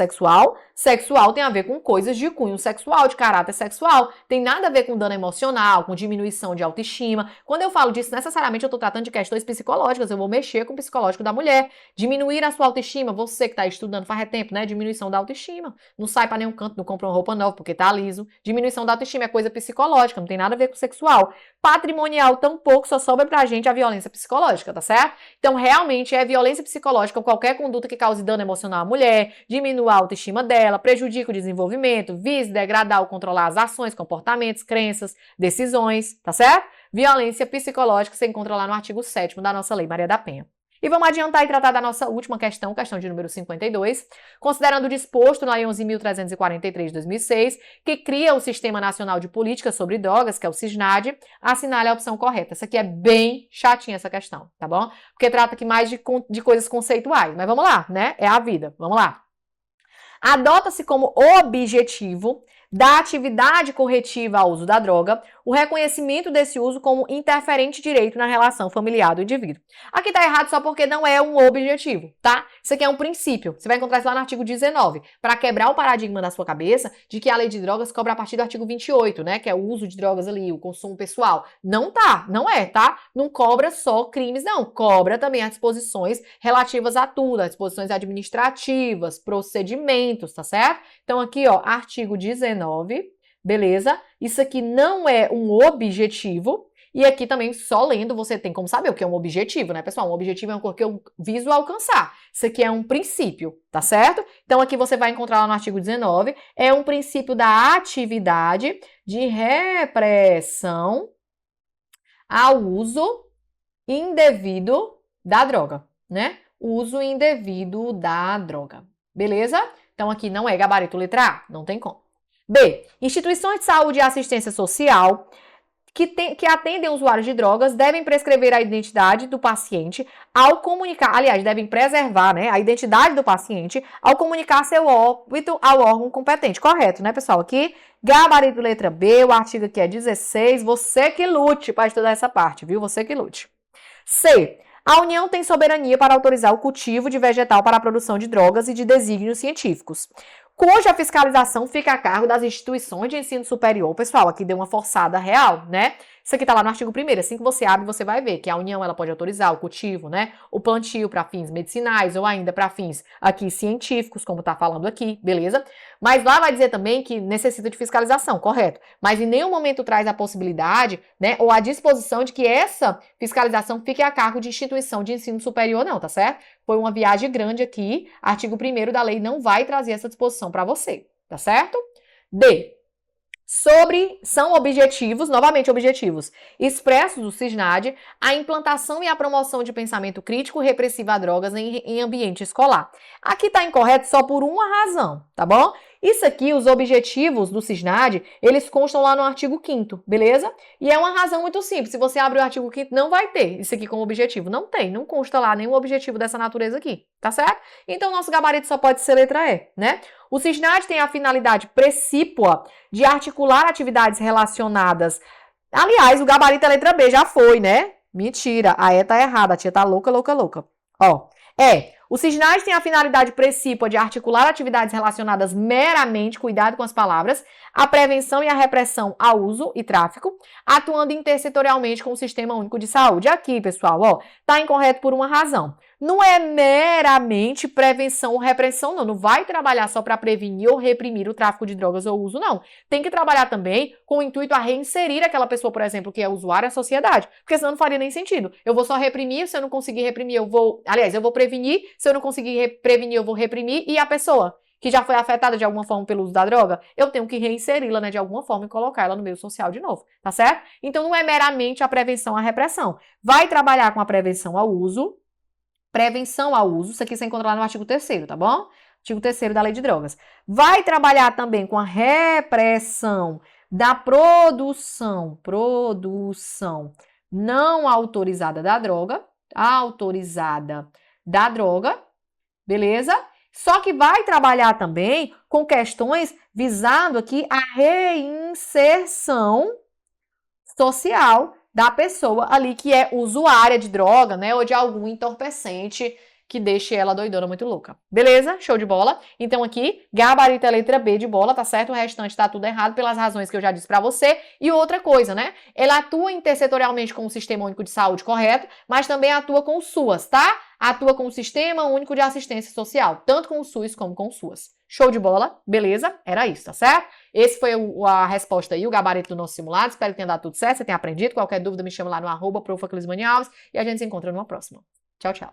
Sexual tem a ver com coisas de cunho sexual, de caráter sexual. Tem nada a ver com dano emocional, com diminuição de autoestima. Quando eu falo disso, necessariamente eu tô tratando de questões psicológicas. Eu vou mexer com o psicológico da mulher. Diminuir a sua autoestima. Você que tá estudando faz tempo, né? Diminuição da autoestima. Não sai pra nenhum canto, não compra uma roupa nova porque tá liso. Diminuição da autoestima é coisa psicológica, não tem nada a ver com sexual. Patrimonial tampouco, só sobra pra gente a violência psicológica, tá certo? Então, realmente é violência psicológica ou qualquer conduta que cause dano emocional à mulher, diminua a autoestima dela, prejudica o desenvolvimento, vise degradar ou controlar as ações, comportamentos, crenças, decisões, tá certo? Violência psicológica você encontra lá no artigo 7º da nossa Lei Maria da Penha. E vamos adiantar e tratar da nossa última questão, questão de número 52, considerando o disposto na Lei 11.343 de 2006, que cria o Sistema Nacional de Políticas sobre Drogas, que é o SISNAD, assinale a opção correta. Essa aqui é bem chatinha essa questão, tá bom? Porque trata aqui mais de coisas conceituais, mas vamos lá, né? É a vida, vamos lá. Adota-se como objetivo da atividade corretiva ao uso da droga o reconhecimento desse uso como interferente direito na relação familiar do indivíduo. Aqui tá errado só porque não é um objetivo, tá? Isso aqui é um princípio. Você vai encontrar isso lá no artigo 19, para quebrar o paradigma na sua cabeça de que a lei de drogas cobra a partir do artigo 28, né? Que é o uso de drogas ali, o consumo pessoal. Não tá, não é, tá? Não cobra só crimes, não. Cobra também as disposições relativas a tudo, as disposições administrativas, procedimentos, tá certo? Então aqui, ó, artigo 19, beleza? Isso aqui não é um objetivo. E aqui também, só lendo, você tem como saber o que é um objetivo, né, pessoal? Um objetivo é uma coisa que eu viso alcançar. Isso aqui é um princípio, tá certo? Então, aqui você vai encontrar lá no artigo 19, é um princípio da atividade de repressão ao uso indevido da droga, né? Uso indevido da droga, beleza? Então, aqui não é gabarito letra A, não tem como. B. Instituições de saúde e assistência social que atendem usuários de drogas devem prescrever a identidade do paciente ao comunicar, aliás, devem preservar, né, a identidade do paciente ao comunicar seu óbito ao órgão competente. Correto, né, pessoal? Aqui, gabarito letra B, o artigo aqui é 16, você que lute para estudar essa parte, viu? Você que lute. C. A União tem soberania para autorizar o cultivo de vegetal para a produção de drogas e de desígnios científicos, cuja fiscalização fica a cargo das instituições de ensino superior. Pessoal, aqui deu uma forçada real, né? Isso aqui tá lá no artigo 1º. Assim que você abre, você vai ver que a União ela pode autorizar o cultivo, né? O plantio para fins medicinais ou ainda para fins aqui científicos, como tá falando aqui, beleza? Mas lá vai dizer também que necessita de fiscalização, correto? Mas em nenhum momento traz a possibilidade, né? Ou a disposição de que essa fiscalização fique a cargo de instituição de ensino superior, não, tá certo? Foi uma viagem grande aqui. Artigo 1º da lei não vai trazer essa disposição para você, tá certo? D. São objetivos, novamente objetivos, expressos do SISNAD, a implantação e a promoção de pensamento crítico repressivo a drogas em ambiente escolar. Aqui tá incorreto só por uma razão, tá bom? Isso aqui, os objetivos do SISNAD, eles constam lá no artigo 5º, beleza? E é uma razão muito simples, se você abrir o artigo 5º, não vai ter isso aqui como objetivo, não tem, não consta lá nenhum objetivo dessa natureza aqui, tá certo? Então, nosso gabarito só pode ser letra E, né? O SISNAD tem a finalidade precípua de articular atividades relacionadas... Aliás, o gabarito é letra B, já foi, né? Mentira, a E tá errada, a tia tá louca. Ó, os sinais têm a finalidade precípua de articular atividades relacionadas meramente, cuidado com as palavras, à prevenção e à repressão ao uso e tráfico, atuando intersetorialmente com o Sistema Único de Saúde. Aqui, pessoal, ó, tá incorreto por uma razão. Não é meramente prevenção ou repressão, não. Não vai trabalhar só para prevenir ou reprimir o tráfico de drogas ou uso, não. Tem que trabalhar também com o intuito a reinserir aquela pessoa, por exemplo, que é usuária à sociedade. Porque senão não faria nem sentido. Eu vou só reprimir, se eu não conseguir reprimir, eu vou prevenir, se eu não conseguir prevenir, eu vou reprimir, e a pessoa que já foi afetada de alguma forma pelo uso da droga, eu tenho que reinseri-la, né, de alguma forma e colocar ela no meio social de novo, tá certo? Então não é meramente a prevenção à repressão. Vai trabalhar com a prevenção ao uso, isso aqui você encontra lá no artigo 3º, tá bom? Artigo 3º da Lei de Drogas. Vai trabalhar também com a repressão da produção não autorizada da droga, beleza? Só que vai trabalhar também com questões visando aqui a reinserção social da pessoa ali que é usuária de droga, né, ou de algum entorpecente que deixe ela doidona muito louca. Beleza? Show de bola? Então aqui, gabarito é a letra B de bola, tá certo? O restante tá tudo errado pelas razões que eu já disse pra você. E outra coisa, né? Ela atua intersetorialmente com o Sistema Único de Saúde, correto? Mas também atua com o SUAS, tá? Atua com o Sistema Único de Assistência Social, tanto com o SUS como com o SUAS. Show de bola? Beleza? Era isso, tá certo? Esse foi a resposta aí, o gabarito do nosso simulado. Espero que tenha dado tudo certo, você tenha aprendido. Qualquer dúvida me chama lá no @profaclismanialves e a gente se encontra numa próxima. Tchau, tchau.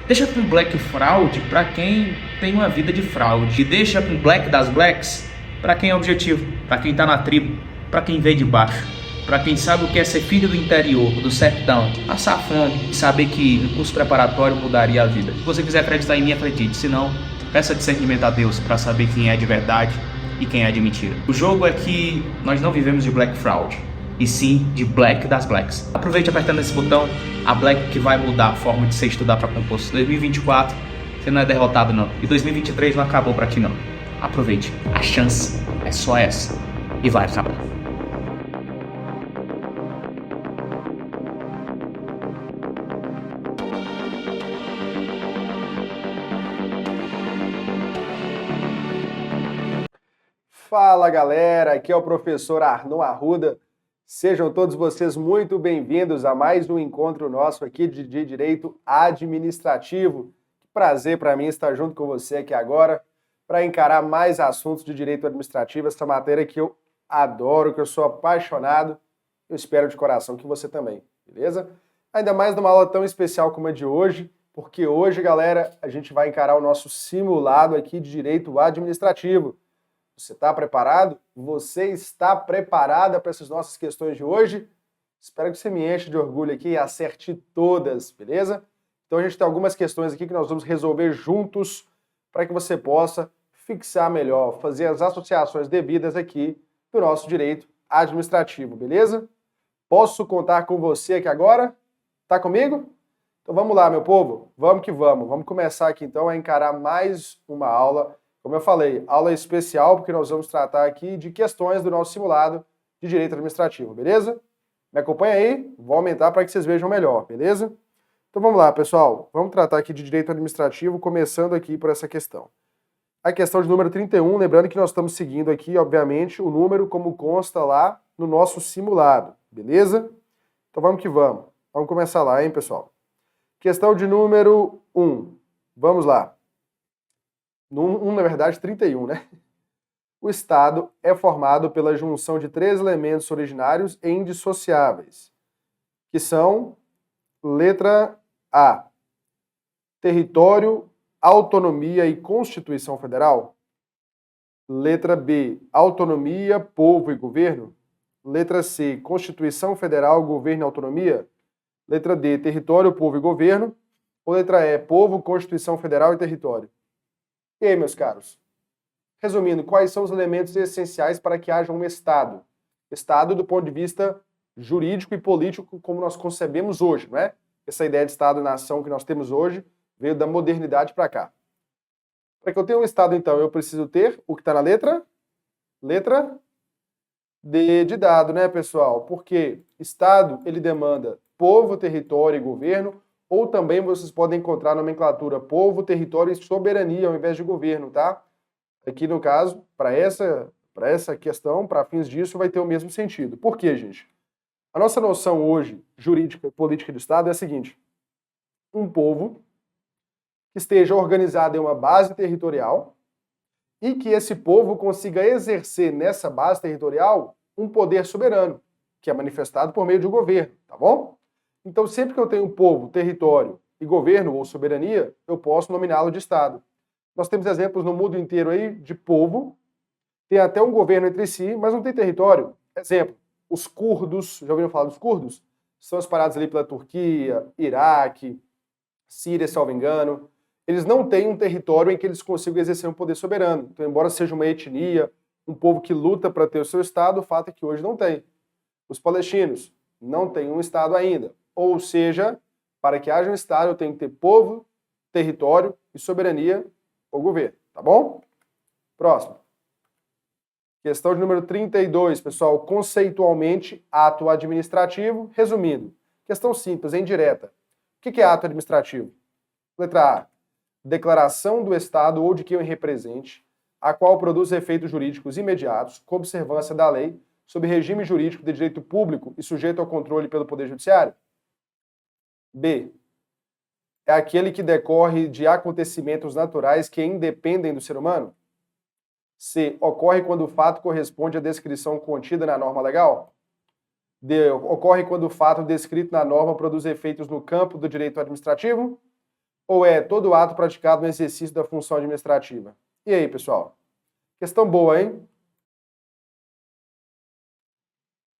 Deixa com Black Fraud para quem tem uma vida de fraude. E deixa com Black das Blacks para quem é objetivo, para quem tá na tribo, para quem veio de baixo, para quem sabe o que é ser filho do interior, do sertão, passar fome e saber que o curso preparatório mudaria a vida. Se você quiser acreditar em mim, acredite. Se não, peça discernimento a Deus para saber quem é de verdade e quem é de mentira. O jogo é que nós não vivemos de Black Fraud, e sim de Black das Blacks. Aproveite apertando esse botão, a Black que vai mudar a forma de você estudar para concurso. 2024, você não é derrotado não. E 2023 não acabou para ti não. Aproveite, a chance é só essa. E vai acabar. Fala galera, aqui é o professor Arnon Arruda. Sejam todos vocês muito bem-vindos a mais um encontro nosso aqui de Direito Administrativo. Que prazer para mim estar junto com você aqui agora para encarar mais assuntos de Direito Administrativo, essa matéria que eu adoro, que eu sou apaixonado. Eu espero de coração que você também, beleza? Ainda mais numa aula tão especial como a de hoje, porque hoje, galera, a gente vai encarar o nosso simulado aqui de Direito Administrativo. Você está preparado? Você está preparada para essas nossas questões de hoje? Espero que você me enche de orgulho aqui e acerte todas, beleza? Então a gente tem algumas questões aqui que nós vamos resolver juntos para que você possa fixar melhor, fazer as associações devidas aqui do nosso direito administrativo, beleza? Posso contar com você aqui agora? Tá comigo? Então vamos lá, meu povo, vamos que vamos. Vamos começar aqui então a encarar mais uma aula. Como eu falei, aula especial, porque nós vamos tratar aqui de questões do nosso simulado de direito administrativo, beleza? Me acompanha aí, vou aumentar para que vocês vejam melhor, beleza? Então vamos lá, pessoal, vamos tratar aqui de direito administrativo, começando aqui por essa questão. A questão de número 31, lembrando que nós estamos seguindo aqui, obviamente, o número como consta lá no nosso simulado, beleza? Então vamos que vamos. Vamos começar lá, hein, pessoal? Questão de número 1, vamos lá. Na verdade, 31, né? O Estado é formado pela junção de 3 elementos originários e indissociáveis, que são, letra A, território, autonomia e Constituição Federal. Letra B, autonomia, povo e governo. Letra C, Constituição Federal, governo e autonomia. Letra D, território, povo e governo. Ou letra E, povo, Constituição Federal e território. E aí, meus caros? Resumindo, quais são os elementos essenciais para que haja um Estado? Estado do ponto de vista jurídico e político, como nós concebemos hoje, não é? Essa ideia de Estado-nação que nós temos hoje veio da modernidade para cá. Para que eu tenha um Estado, então, eu preciso ter o que está na letra? Letra D de dado, né, pessoal? Porque Estado, ele demanda povo, território e governo, ou também vocês podem encontrar a nomenclatura povo, território e soberania ao invés de governo, tá? Aqui no caso, para essa questão, para fins disso, vai ter o mesmo sentido. Por quê, gente? A nossa noção hoje, jurídica e política do Estado, é a seguinte: um povo que esteja organizado em uma base territorial e que esse povo consiga exercer nessa base territorial um poder soberano, que é manifestado por meio de um governo, tá bom? Então, sempre que eu tenho povo, território e governo ou soberania, eu posso nominá-lo de Estado. Nós temos exemplos no mundo inteiro aí de povo, tem até um governo entre si, mas não tem território. Exemplo, os curdos, já ouviram falar dos curdos? São espalhados ali pela Turquia, Iraque, Síria, se não me engano. Eles não têm um território em que eles consigam exercer um poder soberano. Então, embora seja uma etnia, um povo que luta para ter o seu Estado, o fato é que hoje não tem. Os palestinos não têm um Estado ainda. Ou seja, para que haja um Estado, eu tenho que ter povo, território e soberania ou governo, tá bom? Próximo. Questão de número 32, pessoal. Conceitualmente, ato administrativo. Resumindo, questão simples, indireta. O que é ato administrativo? Letra A. Declaração do Estado ou de quem o represente, a qual produz efeitos jurídicos imediatos, com observância da lei, sob regime jurídico de direito público e sujeito ao controle pelo Poder Judiciário. B. É aquele que decorre de acontecimentos naturais que independem do ser humano. C. Ocorre quando o fato corresponde à descrição contida na norma legal. D. Ocorre quando o fato descrito na norma produz efeitos no campo do direito administrativo. Ou é todo ato praticado no exercício da função administrativa? E aí, pessoal? Questão boa, hein?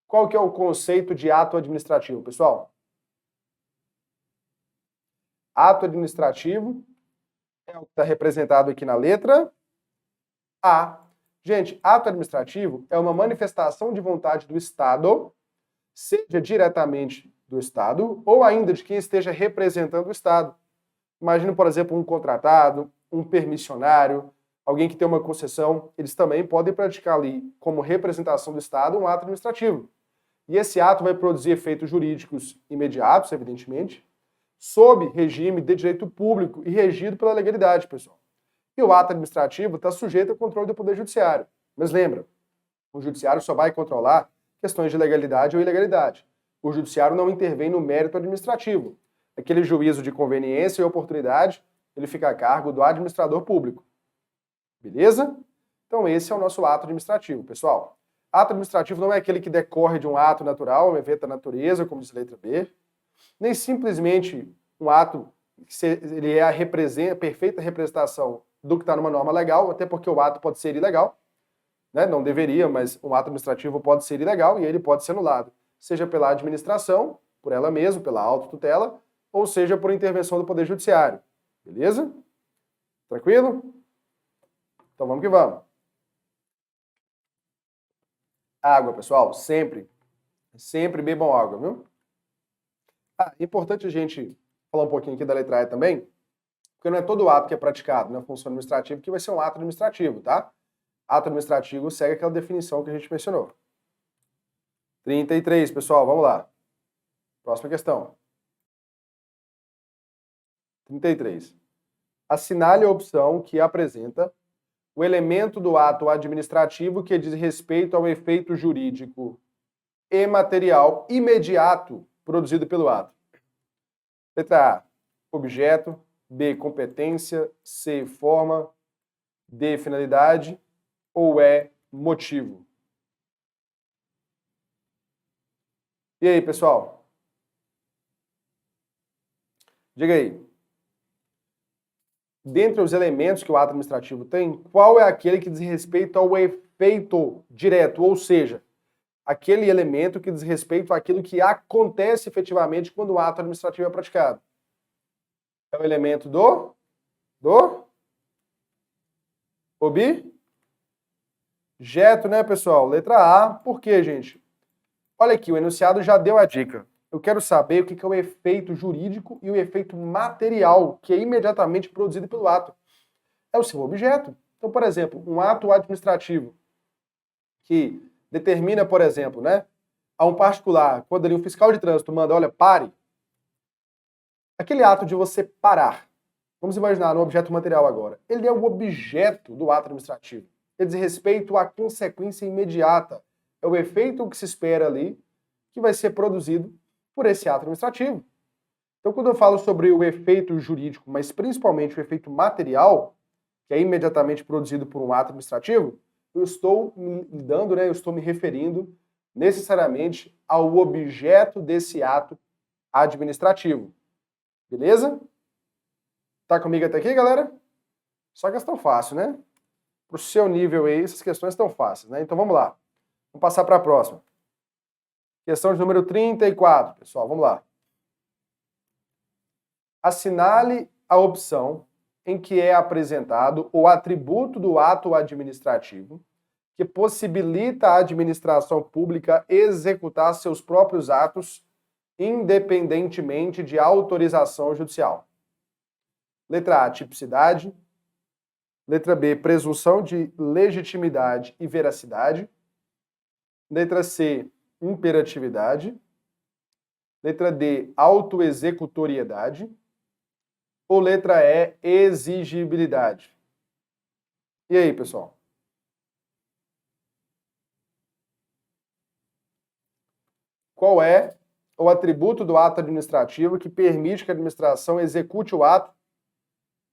Qual que é o conceito de ato administrativo, pessoal? Ato administrativo é o que está representado aqui na letra A. Gente, ato administrativo é uma manifestação de vontade do Estado, seja diretamente do Estado ou ainda de quem esteja representando o Estado. Imagina, por exemplo, um contratado, um permissionário, alguém que tem uma concessão, eles também podem praticar ali, como representação do Estado, um ato administrativo. E esse ato vai produzir efeitos jurídicos imediatos, evidentemente, sob regime de direito público e regido pela legalidade, pessoal. E o ato administrativo está sujeito ao controle do Poder Judiciário. Mas lembra, o Judiciário só vai controlar questões de legalidade ou ilegalidade. O Judiciário não intervém no mérito administrativo. Aquele juízo de conveniência e oportunidade, ele fica a cargo do administrador público. Beleza? Então esse é o nosso ato administrativo, pessoal. Ato administrativo não é aquele que decorre de um ato natural, um evento da natureza, como diz a letra B, nem simplesmente um ato que ele é a perfeita representação do que está numa norma legal, até porque o ato pode ser ilegal, né? Não deveria, mas um ato administrativo pode ser ilegal e ele pode ser anulado, seja pela administração, por ela mesma, pela autotutela, ou seja por intervenção do Poder Judiciário. Beleza? Tranquilo? Então vamos que vamos. Água, pessoal, sempre bebam água, viu? Importante a gente falar um pouquinho aqui da letra E também, porque não é todo ato que é praticado na função administrativa que vai ser um ato administrativo, tá? Ato administrativo segue aquela definição que a gente mencionou. 33, pessoal, vamos lá. Próxima questão. 33. Assinale a opção que apresenta o elemento do ato administrativo que diz respeito ao efeito jurídico e material imediato produzido pelo ato. Letra A, objeto. B, competência. C, forma. D, finalidade. Ou E, motivo. E aí, pessoal? Diga aí. Dentre os elementos que o ato administrativo tem, qual é aquele que diz respeito ao efeito direto, ou seja, aquele elemento que diz respeito àquilo que acontece efetivamente quando o ato administrativo é praticado? É o elemento do objeto, né, pessoal? Letra A. Por quê, gente? Olha aqui, o enunciado já deu a dica. Eu quero saber o que é o efeito jurídico e o efeito material, que é imediatamente produzido pelo ato. É o seu objeto. Então, por exemplo, um ato administrativo que determina, por exemplo, né, a um particular, quando ali um fiscal de trânsito manda, olha, pare. Aquele ato de você parar, vamos imaginar no objeto material agora, ele é o objeto do ato administrativo. Ele diz respeito à consequência imediata. É o efeito que se espera ali, que vai ser produzido por esse ato administrativo. Então, quando eu falo sobre o efeito jurídico, mas principalmente o efeito material, que é imediatamente produzido por um ato administrativo, eu estou eu estou me referindo necessariamente ao objeto desse ato administrativo. Beleza? Tá comigo até aqui, galera? Só questão fácil, né? Pro seu nível aí, essas questões estão fáceis, né? Então vamos lá. Vamos passar para a próxima. Questão de número 34, pessoal, vamos lá. Assinale a opção em que é apresentado o atributo do ato administrativo que possibilita a administração pública executar seus próprios atos independentemente de autorização judicial. Letra A, tipicidade. Letra B, presunção de legitimidade e veracidade. Letra C, imperatividade. Letra D, autoexecutoriedade. Ou letra E, exigibilidade. E aí, pessoal? Qual é o atributo do ato administrativo que permite que a administração execute o ato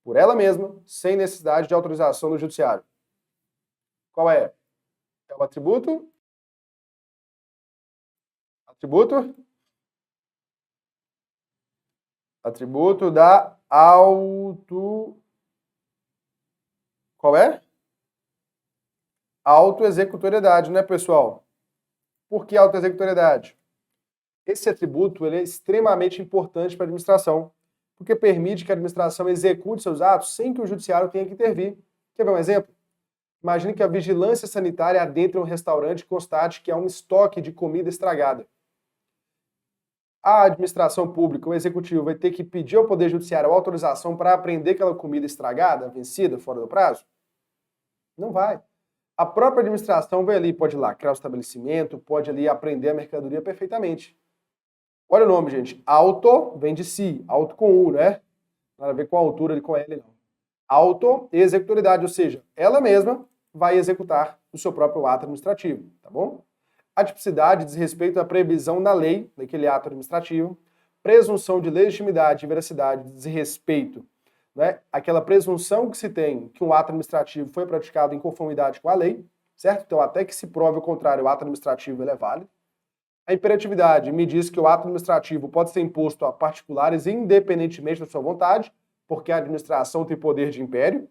por ela mesma, sem necessidade de autorização do judiciário? Qual é? É o atributo? Atributo da Qual é? Autoexecutoriedade, né, pessoal? Por que autoexecutoriedade? Esse atributo ele é extremamente importante para a administração, porque permite que a administração execute seus atos sem que o judiciário tenha que intervir. Quer ver um exemplo? Imagine que a vigilância sanitária adentre um restaurante e constate que há um estoque de comida estragada. A administração pública, o executivo, vai ter que pedir ao Poder Judiciário a autorização para apreender aquela comida estragada, vencida, fora do prazo? Não vai. A própria administração vai ali, pode lacrar o estabelecimento, pode ali apreender a mercadoria perfeitamente. Olha o nome, gente. Auto vem de si, auto com U, né? Nada a ver com a altura ali com L, não. Auto-executoridade, ou seja, ela mesma vai executar o seu próprio ato administrativo, tá bom? A tipicidade diz respeito à previsão na lei daquele ato administrativo. Presunção de legitimidade e veracidade diz respeito, né, àquela presunção que se tem que um ato administrativo foi praticado em conformidade com a lei, certo? Então, até que se prove o contrário, o ato administrativo ele é válido. A imperatividade me diz que o ato administrativo pode ser imposto a particulares independentemente da sua vontade, porque a administração tem poder de império.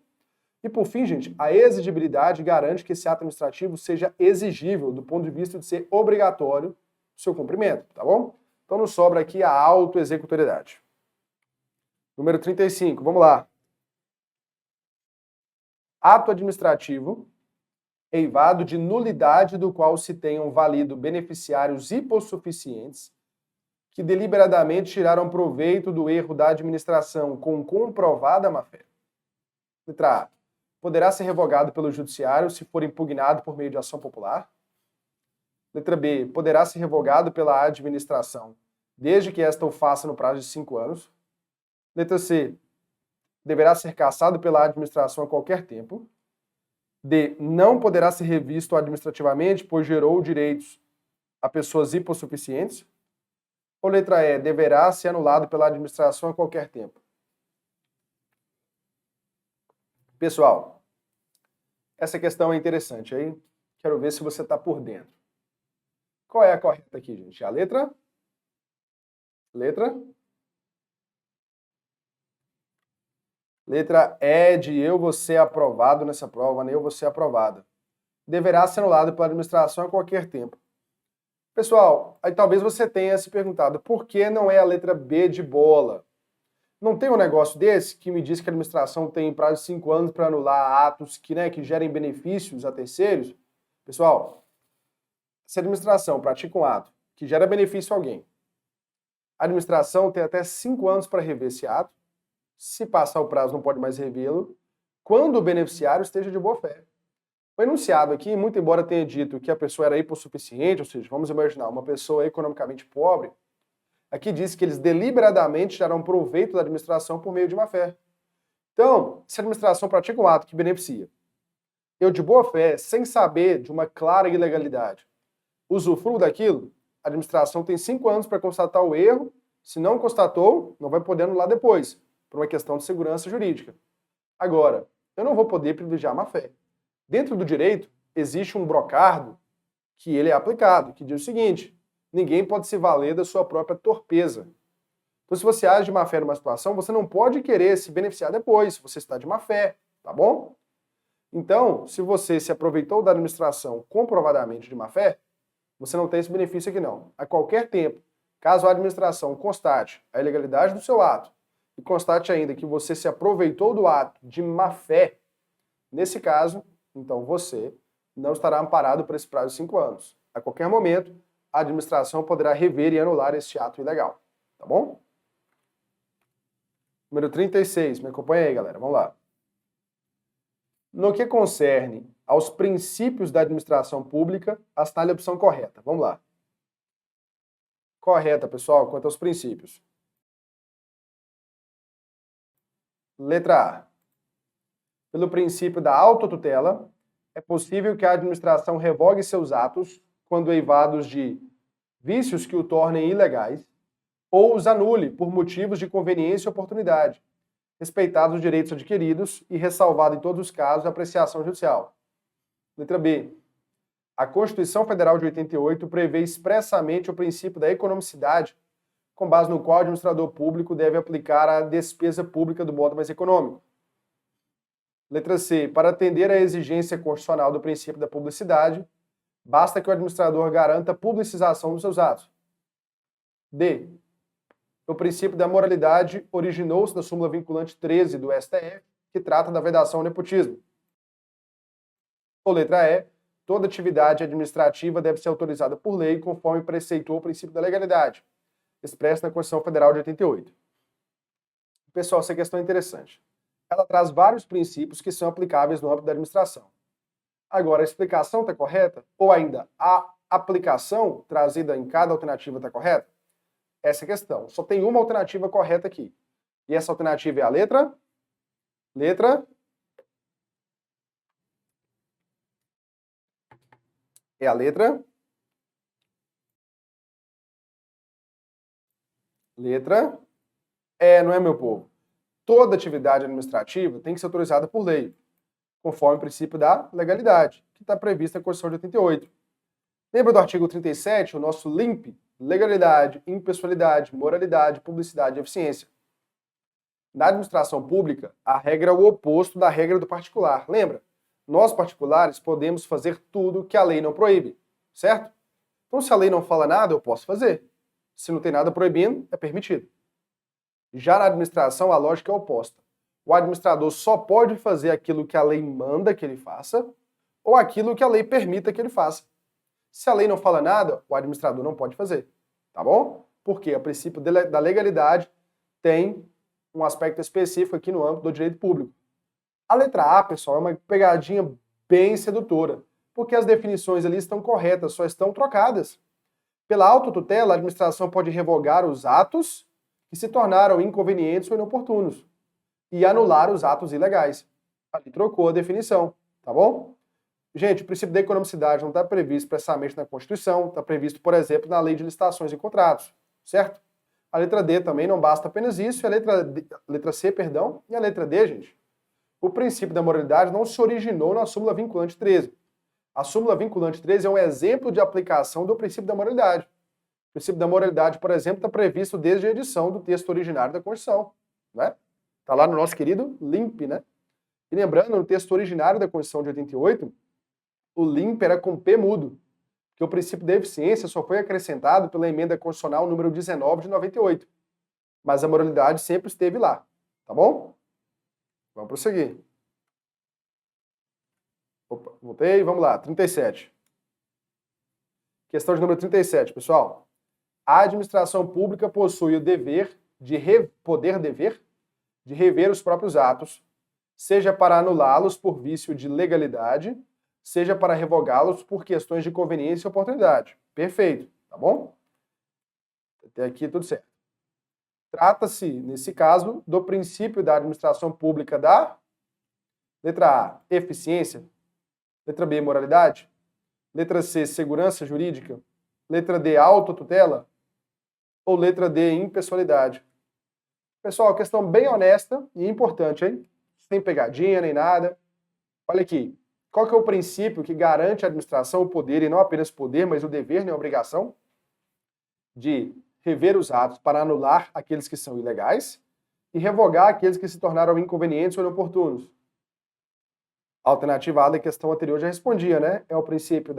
E por fim, gente, a exigibilidade garante que esse ato administrativo seja exigível do ponto de vista de ser obrigatório o seu cumprimento, tá bom? Então nos sobra aqui a autoexecutoriedade. Número 35, vamos lá. Ato administrativo eivado de nulidade do qual se tenham valido beneficiários hipossuficientes que deliberadamente tiraram proveito do erro da administração com comprovada má-fé. Letra A. Poderá ser revogado pelo judiciário se for impugnado por meio de ação popular. Letra B. Poderá ser revogado pela administração, desde que esta o faça no prazo de 5 anos. Letra C. Deverá ser cassado pela administração a qualquer tempo. D. Não poderá ser revisto administrativamente, pois gerou direitos a pessoas hipossuficientes. Ou letra E. Deverá ser anulado pela administração a qualquer tempo. Pessoal, essa questão é interessante aí. Quero ver se você está por dentro. Qual é a correta aqui, gente? A letra? Letra E de eu vou ser aprovado nessa prova, nem eu vou ser aprovada. Deverá ser anulado pela administração a qualquer tempo. Pessoal, aí talvez você tenha se perguntado por que não é a letra B de bola? Não tem um negócio desse que me diz que a administração tem prazo de 5 anos para anular atos que gerem benefícios a terceiros? Pessoal, se a administração pratica um ato que gera benefício a alguém, a administração tem até 5 anos para rever esse ato. Se passar o prazo, não pode mais revê-lo, quando o beneficiário esteja de boa fé. O enunciado aqui, muito embora tenha dito que a pessoa era hipossuficiente, ou seja, vamos imaginar uma pessoa economicamente pobre, Aqui diz que eles deliberadamente gerarão proveito da administração por meio de má-fé. Então, se a administração pratica um ato que beneficia, eu de boa fé, sem saber de uma clara ilegalidade, usufruo daquilo, a administração tem 5 anos para constatar o erro. Se não constatou, não vai poder anular depois, por uma questão de segurança jurídica. Agora, eu não vou poder privilegiar a má-fé. Dentro do direito, existe um brocardo que ele é aplicado, que diz o seguinte: ninguém pode se valer da sua própria torpeza. Então, se você age de má-fé numa situação, você não pode querer se beneficiar depois, se você está de má-fé, tá bom? Então, se você se aproveitou da administração comprovadamente de má-fé, você não tem esse benefício aqui não. A qualquer tempo, caso a administração constate a ilegalidade do seu ato e constate ainda que você se aproveitou do ato de má-fé, nesse caso, então você não estará amparado por esse prazo de 5 anos. A qualquer momento, a administração poderá rever e anular este ato ilegal. Tá bom? Número 36. Me acompanha aí, galera. Vamos lá. No que concerne aos princípios da administração pública, assinale a opção correta. Vamos lá. Correta, pessoal, quanto aos princípios. Letra A. Pelo princípio da autotutela, é possível que a administração revogue seus atos quando eivados de vícios que o tornem ilegais ou os anule por motivos de conveniência e oportunidade, respeitados os direitos adquiridos e ressalvado em todos os casos a apreciação judicial. Letra B. A Constituição Federal de 88 prevê expressamente o princípio da economicidade, com base no qual o administrador público deve aplicar a despesa pública do modo mais econômico. Letra C. Para atender à exigência constitucional do princípio da publicidade, basta que o administrador garanta a publicização dos seus atos. D. O princípio da moralidade originou-se da súmula vinculante 13 do STF, que trata da vedação ao nepotismo. Ou letra E. Toda atividade administrativa deve ser autorizada por lei, conforme preceitou o princípio da legalidade, expresso na Constituição Federal de 88. Pessoal, essa questão é interessante. Ela traz vários princípios que são aplicáveis no âmbito da administração. Agora, a explicação está correta? Ou ainda, a aplicação trazida em cada alternativa está correta? Essa é a questão. Só tem uma alternativa correta aqui. E essa alternativa é a letra... É a letra... Não é, meu povo? Toda atividade administrativa tem que ser autorizada por lei, conforme o princípio da legalidade, que está previsto na Constituição de 88. Lembra do artigo 37, o nosso LIMP? Legalidade, impessoalidade, moralidade, publicidade e eficiência. Na administração pública, a regra é o oposto da regra do particular. Lembra? Nós, particulares, podemos fazer tudo que a lei não proíbe, certo? Então, se a lei não fala nada, eu posso fazer. Se não tem nada proibindo, é permitido. Já na administração, a lógica é oposta. O administrador só pode fazer aquilo que a lei manda que ele faça ou aquilo que a lei permita que ele faça. Se a lei não fala nada, o administrador não pode fazer, tá bom? Porque o princípio da legalidade tem um aspecto específico aqui no âmbito do direito público. A letra A, pessoal, é uma pegadinha bem sedutora, porque as definições ali estão corretas, só estão trocadas. Pela autotutela, a administração pode revogar os atos que se tornaram inconvenientes ou inoportunos e anular os atos ilegais. Ali trocou a definição, tá bom? Gente, o princípio da economicidade não está previsto expressamente na Constituição, está previsto, por exemplo, na Lei de Licitações e Contratos, certo? A letra D também não basta apenas isso, e a letra C, perdão, e a letra D, gente. O princípio da moralidade não se originou na súmula vinculante 13. A súmula vinculante 13 é um exemplo de aplicação do princípio da moralidade. O princípio da moralidade, por exemplo, está previsto desde a edição do texto originário da Constituição, né? Está lá no nosso querido LIMP, né? E lembrando, no texto originário da Constituição de 88, o LIMP era com P mudo, que o princípio da eficiência só foi acrescentado pela emenda constitucional número 19 de 98. Mas a moralidade sempre esteve lá, tá bom? Vamos prosseguir. Opa, voltei, vamos lá, 37. Questão de número 37, pessoal. A administração pública possui o dever de rever os próprios atos, seja para anulá-los por vício de legalidade, seja para revogá-los por questões de conveniência e oportunidade. Perfeito, tá bom? Até aqui tudo certo. Trata-se, nesse caso, do princípio da administração pública da letra A, eficiência. Letra B, moralidade. Letra C, segurança jurídica. Letra D, autotutela. Ou letra D, impessoalidade. Pessoal, questão bem honesta e importante, hein? Sem pegadinha nem nada. Olha aqui. Qual que é o princípio que garante à administração o poder, e não apenas poder, mas o dever, nem a obrigação, de rever os atos para anular aqueles que são ilegais e revogar aqueles que se tornaram inconvenientes ou inoportunos? A alternativa A da questão anterior já respondia, né? É o princípio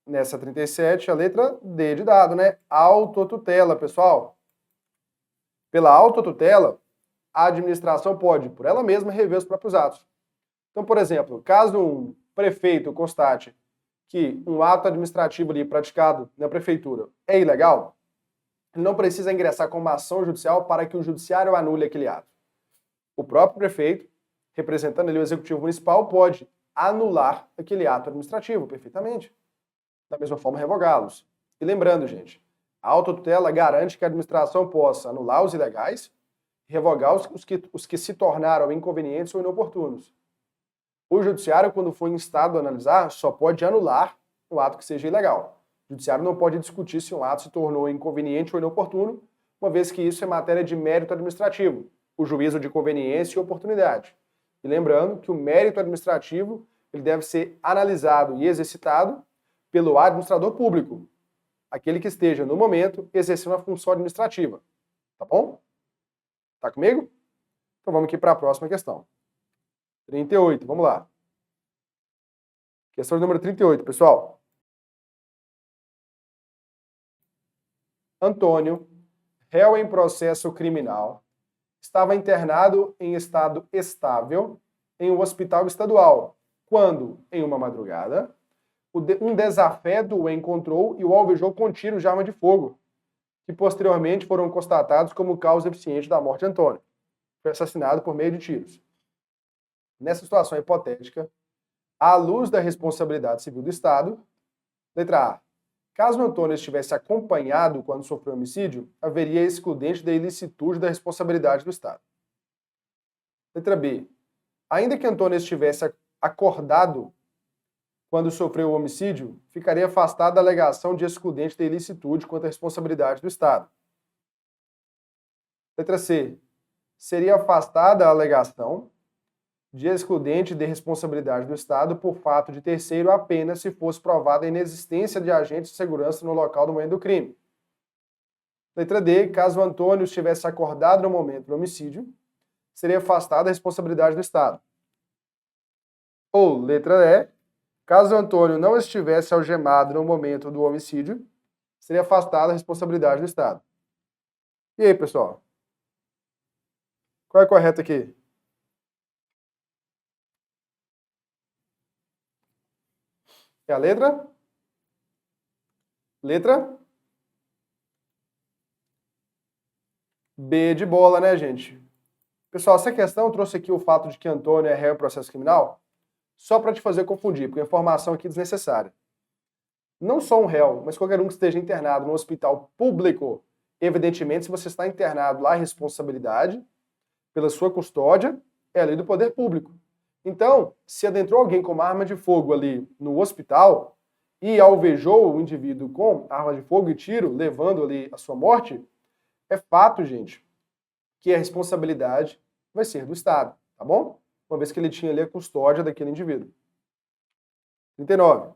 nessa 37, a letra D de dado, né? Autotutela, pessoal. Pela autotutela, a administração pode, por ela mesma, rever os próprios atos. Então, por exemplo, caso um prefeito constate que um ato administrativo ali praticado na prefeitura é ilegal, ele não precisa ingressar com uma ação judicial para que o judiciário anule aquele ato. O próprio prefeito, representando ali o executivo municipal, pode anular aquele ato administrativo perfeitamente. Da mesma forma, revogá-los. E lembrando, gente, a autotutela garante que a administração possa anular os ilegais e revogar os que se tornaram inconvenientes ou inoportunos. O judiciário, quando for instado a analisar, só pode anular um ato que seja ilegal. O judiciário não pode discutir se um ato se tornou inconveniente ou inoportuno, uma vez que isso é matéria de mérito administrativo, o juízo de conveniência e oportunidade. E lembrando que o mérito administrativo ele deve ser analisado e exercitado pelo administrador público, aquele que esteja, no momento, exercendo a função administrativa. Tá bom? Tá comigo? Então vamos aqui para a próxima questão. 38, vamos lá. Questão número 38, pessoal. Antônio, réu em processo criminal, estava internado em estado estável em um hospital estadual, quando, em uma madrugada, um desafeto o encontrou e o alvejou com tiros de arma de fogo, que posteriormente foram constatados como causa eficiente da morte de Antônio. Foi assassinado por meio de tiros. Nessa situação hipotética, à luz da responsabilidade civil do Estado, letra A, caso Antônio estivesse acompanhado quando sofreu homicídio, haveria excludente da ilicitude da responsabilidade do Estado. Letra B, ainda que Antônio estivesse acordado quando sofreu o homicídio, ficaria afastado da alegação de excludente da ilicitude quanto à responsabilidade do Estado. Letra C, seria afastada a alegação de excludente de responsabilidade do Estado por fato de terceiro apenas se fosse provada a inexistência de agentes de segurança no local do momento do crime. Letra D, caso Antônio estivesse acordado no momento do homicídio, seria afastada a responsabilidade do Estado. Ou, letra E, caso Antônio não estivesse algemado no momento do homicídio, seria afastada a responsabilidade do Estado. E aí, pessoal? Qual é correto aqui? É a letra? Letra? B de bola, né, gente? Pessoal, essa questão eu trouxe aqui o fato de que Antônio é réu em processo criminal só para te fazer confundir, porque a informação aqui é desnecessária. Não só um réu, mas qualquer um que esteja internado no hospital público, evidentemente, se você está internado lá, a responsabilidade pela sua custódia é a lei do poder público. Então, se adentrou alguém com uma arma de fogo ali no hospital e alvejou o indivíduo com arma de fogo e tiro, levando ali a sua morte, é fato, gente, que a responsabilidade vai ser do Estado, tá bom? Uma vez que ele tinha ali a custódia daquele indivíduo. 39.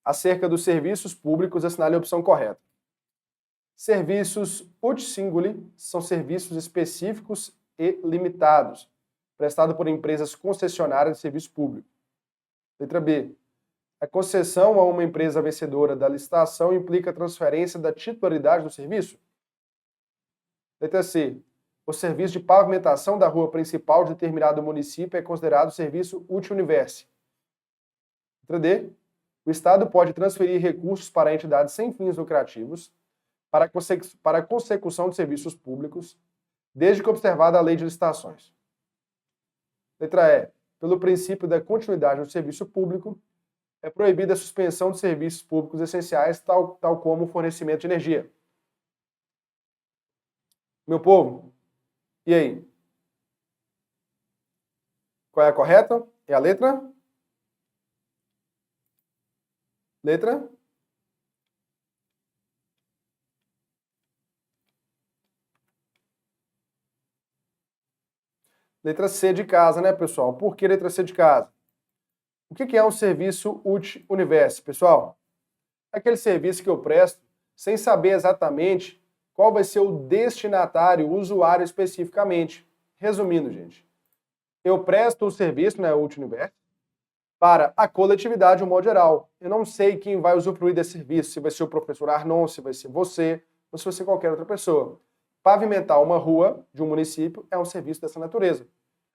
Acerca dos serviços públicos, assinale a opção correta. Serviços ut singuli são serviços específicos e limitados, prestado por empresas concessionárias de serviço público. Letra B. A concessão a uma empresa vencedora da licitação implica a transferência da titularidade do serviço? Letra C. O serviço de pavimentação da rua principal de determinado município é considerado serviço uti universi. Letra D. O Estado pode transferir recursos para entidades sem fins lucrativos para a consecução de serviços públicos, desde que observada a lei de licitações. Letra E. pelo princípio da continuidade no serviço público, é proibida a suspensão de serviços públicos essenciais, tal como o fornecimento de energia. Meu povo, e aí? Qual é a correta? É a letra? Letra? Letra C de casa, né, pessoal? Por que letra C de casa? O que é um serviço útil universo, pessoal? É aquele serviço que eu presto sem saber exatamente qual vai ser o destinatário, o usuário especificamente. Resumindo, gente, eu presto o serviço, né, útil universo, para a coletividade, de um modo geral. Eu não sei quem vai usufruir desse serviço, se vai ser o professor Arnon, se vai ser você, ou se vai ser qualquer outra pessoa. Pavimentar uma rua de um município é um serviço dessa natureza.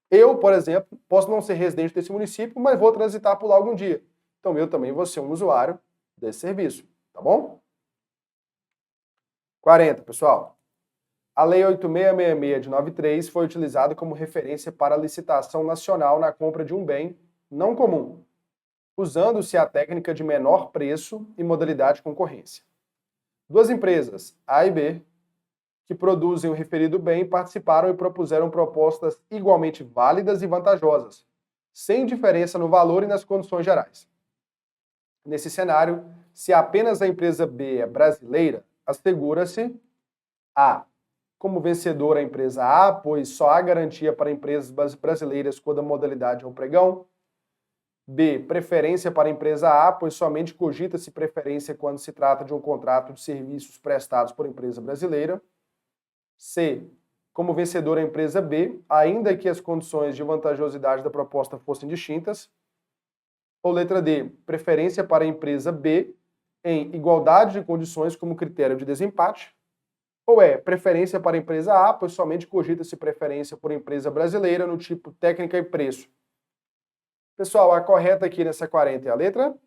Eu, por exemplo, posso não ser residente desse município, mas vou transitar por lá algum dia. Então eu também vou ser um usuário desse serviço, tá bom? 40, pessoal. A Lei 8666 de 93 foi utilizada como referência para a licitação nacional na compra de um bem não comum, usando-se a técnica de menor preço e modalidade de concorrência. Duas empresas, A e B, que produzem o referido bem, participaram e propuseram propostas igualmente válidas e vantajosas, sem diferença no valor e nas condições gerais. Nesse cenário, se apenas a empresa B é brasileira, assegura-se A. Como vencedora a empresa A, pois só há garantia para empresas brasileiras quando a modalidade é o pregão. B. Preferência para a empresa A, pois somente cogita-se preferência quando se trata de um contrato de serviços prestados por empresa brasileira. C. Como vencedora a empresa B, ainda que as condições de vantajosidade da proposta fossem distintas. Ou letra D. Preferência para a empresa B em igualdade de condições como critério de desempate. Ou preferência para a empresa A, pois somente cogita-se preferência por empresa brasileira no tipo técnica e preço. Pessoal, a correta aqui nessa 40 é a letra?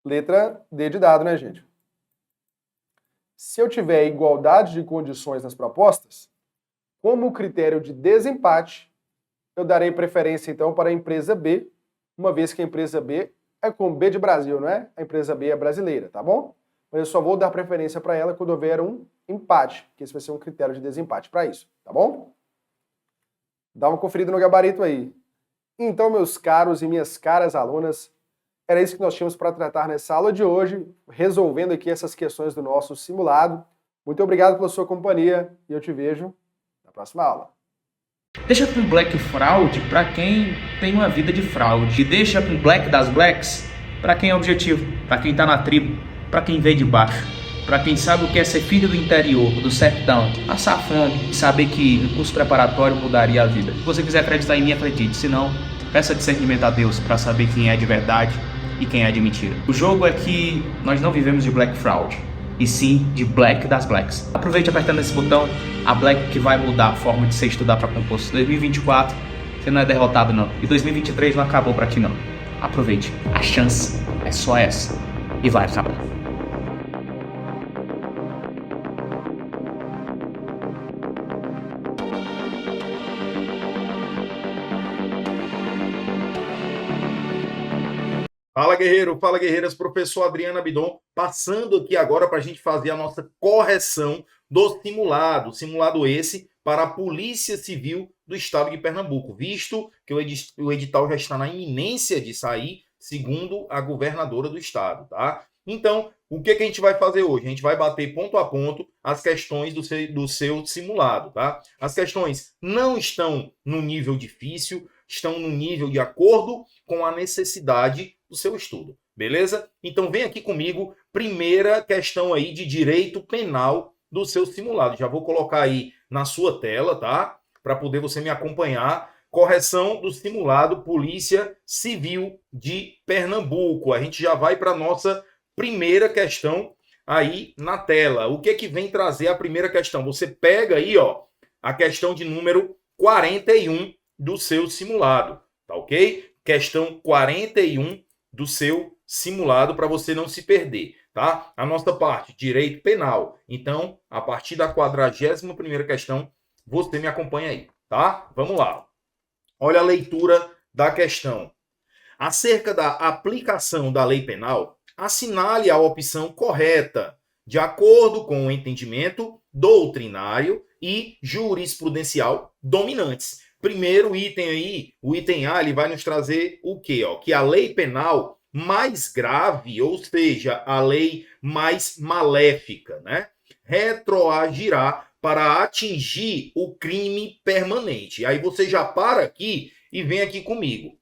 Letra D de dado, né, gente? Se eu tiver igualdade de condições nas propostas, como critério de desempate, eu darei preferência, então, para a empresa B, uma vez que a empresa B é com B de Brasil, não é? A empresa B é brasileira, tá bom? Mas eu só vou dar preferência para ela quando houver um empate, que esse vai ser um critério de desempate para isso, tá bom? Dá uma conferida no gabarito aí. Então, meus caros e minhas caras alunas, era isso que nós tínhamos para tratar nessa aula de hoje, resolvendo aqui essas questões do nosso simulado. Muito obrigado pela sua companhia e eu te vejo na próxima aula. Deixa com Black Fraude para quem tem uma vida de fraude. E deixa com Black das Blacks para quem é objetivo, para quem tá na tribo, para quem veio de baixo, para quem sabe o que é ser filho do interior, do sertão, passar fome e saber que o curso preparatório mudaria a vida. Se você quiser acreditar em mim, acredite. Se não, peça discernimento a Deus para saber quem é de verdade e quem é de mentira. O jogo é que nós não vivemos de Black Fraud, e sim de Black das Blacks. Aproveite apertando esse botão, a Black que vai mudar a forma de você estudar para concurso. 2024, você não é derrotado não. E 2023 não acabou para ti não. Aproveite, a chance é só essa. E vai acabar. Fala guerreiro, fala guerreiras, professor Adriano Abidon, passando aqui agora para a gente fazer a nossa correção do simulado, simulado esse para a Polícia Civil do Estado de Pernambuco, visto que o edital já está na iminência de sair, segundo a governadora do estado, tá? Então, o que a gente vai fazer hoje? A gente vai bater ponto a ponto as questões do seu simulado, tá? As questões não estão no nível difícil, estão no nível de acordo com a necessidade do seu estudo, beleza? Então vem aqui comigo, primeira questão aí de direito penal do seu simulado. Já vou colocar aí na sua tela, tá? Para poder você me acompanhar. Correção do simulado Polícia Civil de Pernambuco. A gente já vai para a nossa primeira questão aí na tela. O que é que vem trazer a primeira questão? Você pega aí, ó, a questão de número 41 do seu simulado, tá ok? Questão 41 do seu simulado para você não se perder, tá? A nossa parte, direito penal. Então, a partir da 41ª questão, você me acompanha aí. tá? Vamos lá. Olha a leitura da questão. Acerca da aplicação da lei penal, assinale a opção correta, de acordo com o entendimento doutrinário e jurisprudencial dominantes. Primeiro item aí, o item A, ele vai nos trazer o quê? Que a lei penal mais grave, ou seja, a lei mais maléfica, né, retroagirá para atingir o crime permanente. Aí você já para aqui e vem aqui comigo. O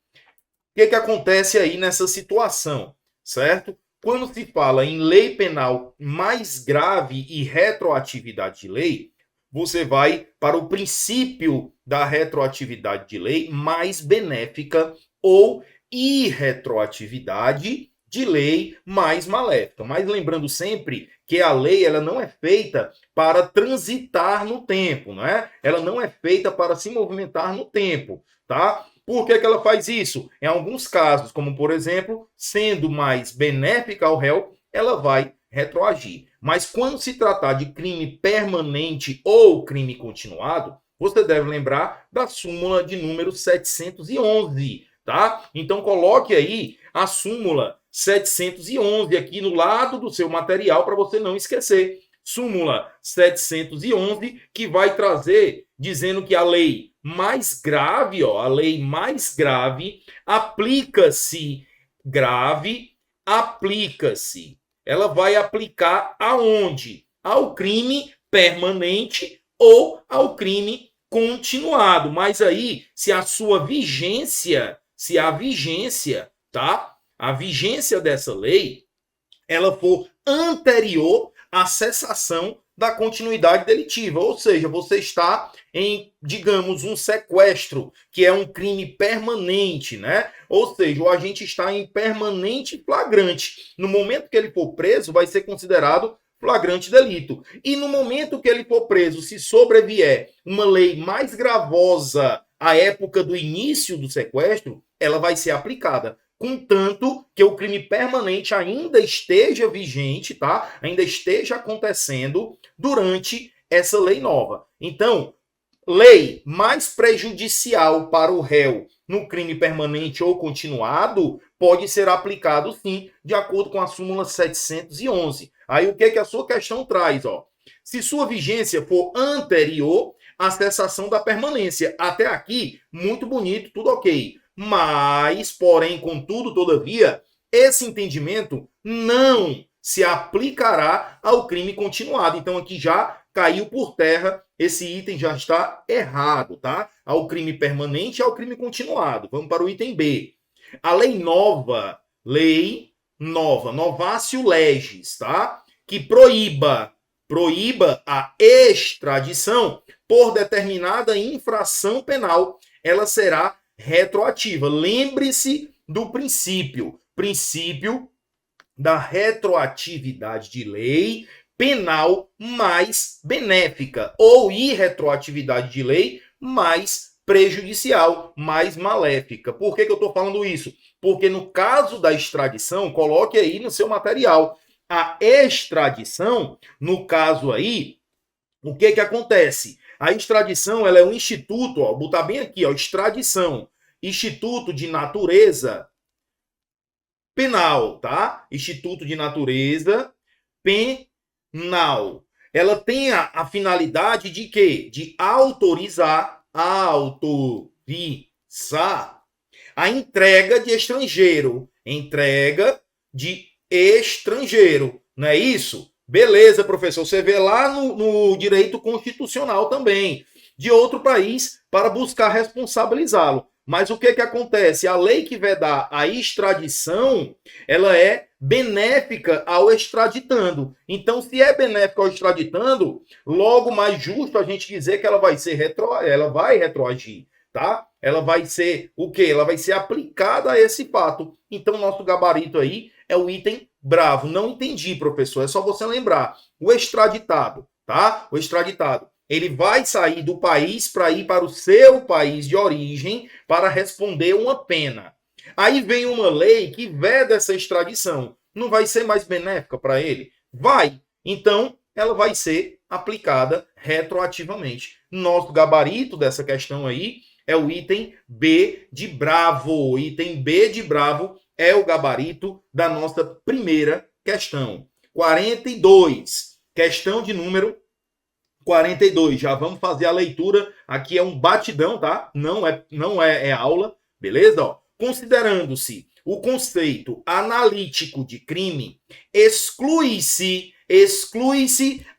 que acontece aí nessa situação, certo? Quando se fala em lei penal mais grave e retroatividade de lei, você vai para o princípio da retroatividade de lei mais benéfica ou irretroatividade de lei mais maléfica. Mas lembrando sempre que a lei ela não é feita para transitar no tempo, não é? Ela não é feita para se movimentar no tempo, tá? Por que ela faz isso? Em alguns casos, como por exemplo, sendo mais benéfica ao réu, ela vai retroagir. Mas quando se tratar de crime permanente ou crime continuado, você deve lembrar da súmula de número 711, tá? Então coloque aí a súmula 711 aqui no lado do seu material para você não esquecer. Súmula 711, que vai trazer dizendo que a lei mais grave, a lei mais grave, aplica-se, ela vai aplicar aonde? Ao crime permanente ou ao crime continuado. Mas aí, se a vigência, tá? A vigência dessa lei, ela for anterior à cessação da continuidade delitiva, ou seja, você está em, digamos, um sequestro, que é um crime permanente, né? Ou seja, o agente está em permanente flagrante. No momento que ele for preso, vai ser considerado flagrante delito. E no momento que ele for preso, se sobrevier uma lei mais gravosa à época do início do sequestro, ela vai ser aplicada. Contanto que o crime permanente ainda esteja vigente, tá? Ainda esteja acontecendo durante essa lei nova. Então, lei mais prejudicial para o réu no crime permanente ou continuado pode ser aplicado, sim, de acordo com a súmula 711. Aí o que a sua questão traz? Se sua vigência for anterior à cessação da permanência. Até aqui, muito bonito, tudo ok. Mas, porém, contudo, todavia, esse entendimento não se aplicará ao crime continuado. Então, aqui já caiu por terra, esse item já está errado, tá? Ao crime permanente e ao crime continuado. Vamos para o item B. A lei nova, novatio legis, tá? Que proíba a extradição por determinada infração penal, ela será retroativa. Lembre-se do princípio da retroatividade de lei penal mais benéfica ou irretroatividade de lei mais prejudicial, mais maléfica. Por que eu estou falando isso? Porque no caso da extradição, coloque aí no seu material, a extradição, no caso aí, o que acontece? A extradição, ela é um instituto, vou botar bem aqui, extradição, instituto de natureza penal, tá? Instituto de natureza penal. Ela tem a finalidade de quê? De autorizar a entrega de estrangeiro. Não é isso? Beleza, professor. Você vê lá no direito constitucional também, de outro país, para buscar responsabilizá-lo. Mas o que acontece? A lei que vedar a extradição, ela é benéfica ao extraditando. Então, se é benéfica ao extraditando, logo mais justo a gente dizer que ela vai retroagir, tá? Ela vai ser o quê? Ela vai ser aplicada a esse fato. Então, nosso gabarito aí é o item bravo. Não entendi, professor. É só você lembrar. O extraditado, tá? O extraditado, ele vai sair do país para ir para o seu país de origem para responder uma pena. Aí vem uma lei que veda essa extradição. Não vai ser mais benéfica para ele? Vai. Então, ela vai ser aplicada retroativamente. Nosso gabarito dessa questão aí é o item B de Bravo. O item B de Bravo é o gabarito da nossa primeira questão. 42. Questão de número 42. Já vamos fazer a leitura. Aqui é um batidão, tá? Não é aula, beleza? Ó, considerando-se o conceito analítico de crime, exclui-se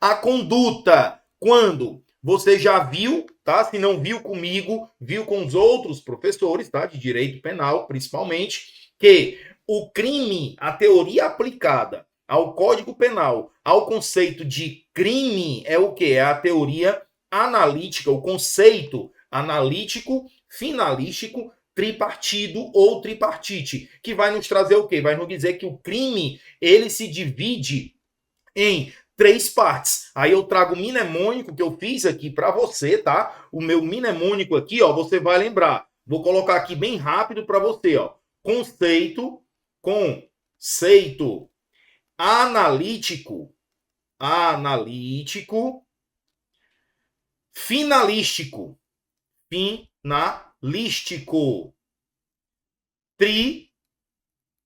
a conduta quando você já viu, tá? Se não viu comigo, viu com os outros professores, tá? De direito penal, principalmente, que o crime, a teoria aplicada ao Código Penal, ao conceito de crime, é o que? É a teoria analítica, o conceito analítico, finalístico, tripartido ou tripartite, que vai nos trazer o quê? Vai nos dizer que o crime, ele se divide em 3 partes. Aí eu trago o mnemônico que eu fiz aqui para você, tá? O meu mnemônico aqui, ó, você vai lembrar. Vou colocar aqui bem rápido para você, ó. Conceito, analítico, finalístico,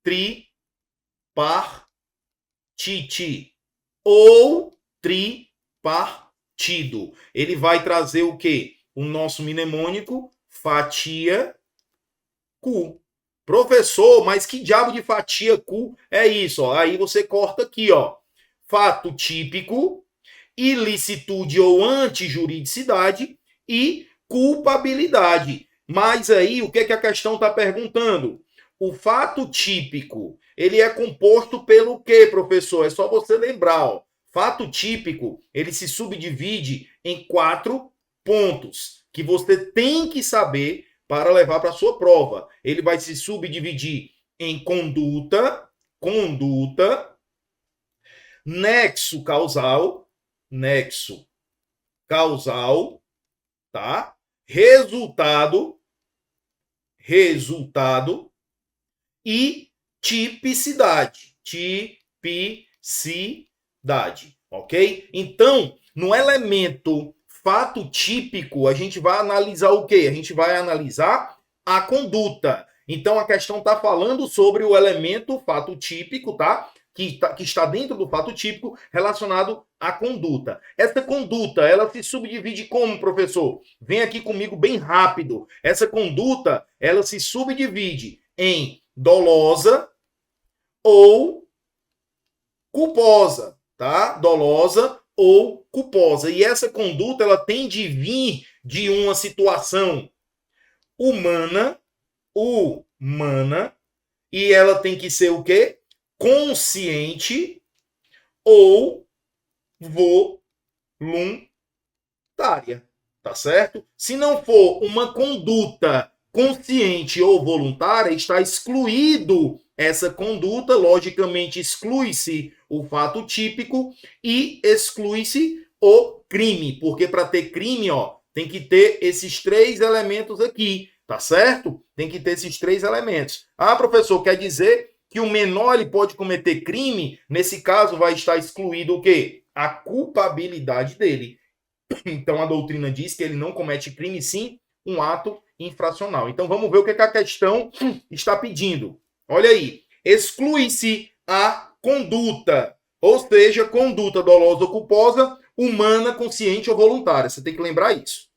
tripartite ou tripartido. Ele vai trazer o quê? O nosso mnemônico, fatia Q. Professor, mas que diabo de fatia Q é isso? Ó? Aí você corta aqui, ó. Fato típico, ilicitude ou antijuridicidade e culpabilidade. Mas aí, o que é que a questão está perguntando? O fato típico, ele é composto pelo quê, professor? É só você lembrar, ó. Fato típico, ele se subdivide em 4 pontos que você tem que saber para levar para a sua prova. Ele vai se subdividir em conduta, nexo causal, tá? Resultado e tipicidade, ok? Então, no elemento fato típico, a gente vai analisar o quê? A gente vai analisar a conduta. Então, a questão está falando sobre o elemento fato típico, tá? Que está dentro do fato típico relacionado à conduta. Essa conduta, ela se subdivide como, professor? Vem aqui comigo bem rápido. Essa conduta, ela se subdivide em dolosa ou culposa, tá? Dolosa ou culposa. E essa conduta, ela tem de vir de uma situação humana, e ela tem que ser o quê? Consciente ou voluntária, tá certo? Se não for uma conduta consciente ou voluntária, está excluído essa conduta, logicamente exclui-se o fato típico e exclui-se o crime, porque para ter crime, ó, tem que ter esses 3 elementos aqui, tá certo? Tem que ter esses 3 elementos. Ah, professor, quer dizer que o menor ele pode cometer crime? Nesse caso vai estar excluído o quê? A culpabilidade dele. Então a doutrina diz que ele não comete crime, sim um ato infracional. Então vamos ver o que a questão está pedindo. Olha aí, exclui-se a conduta, ou seja, conduta dolosa ou culposa, humana, consciente ou voluntária. Você tem que lembrar isso.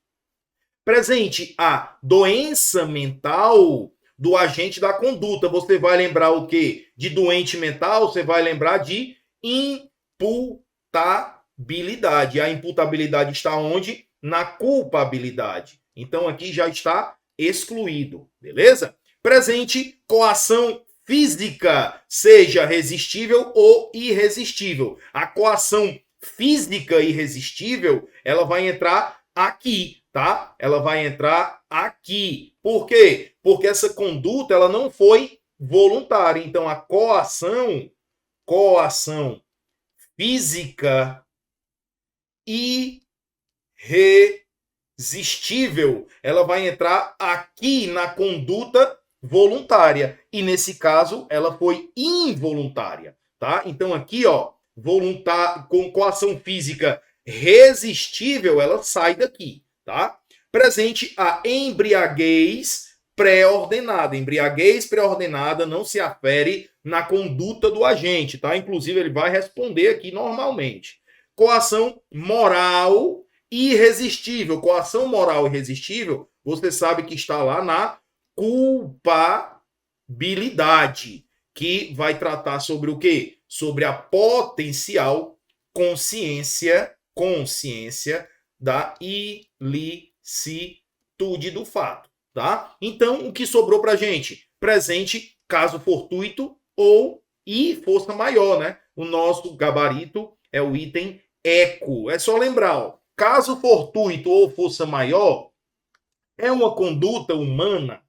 Presente a doença mental do agente da conduta. Você vai lembrar o quê? De doente mental, você vai lembrar de imputabilidade. A imputabilidade está onde? Na culpabilidade. Então aqui já está excluído, beleza? Presente coação física, seja resistível ou irresistível. A coação física irresistível, ela vai entrar aqui, tá? Ela vai entrar aqui. Por quê? Porque essa conduta, ela não foi voluntária. Então, a coação física irresistível, ela vai entrar aqui na conduta voluntária. E, nesse caso, ela foi involuntária, tá? Então, aqui, ó, com coação física resistível, ela sai daqui, tá? Presente a embriaguez pré-ordenada. Embriaguez pré-ordenada não se afere na conduta do agente, tá? Inclusive, ele vai responder aqui normalmente. Coação moral irresistível. Coação moral irresistível, você sabe que está lá na culpabilidade, que vai tratar sobre o quê? Sobre a potencial consciência da ilicitude do fato, tá? Então, o que sobrou pra gente? Presente, caso fortuito ou e força maior, né? O nosso gabarito é o item eco. É só lembrar, ó, caso fortuito ou força maior é uma conduta humana?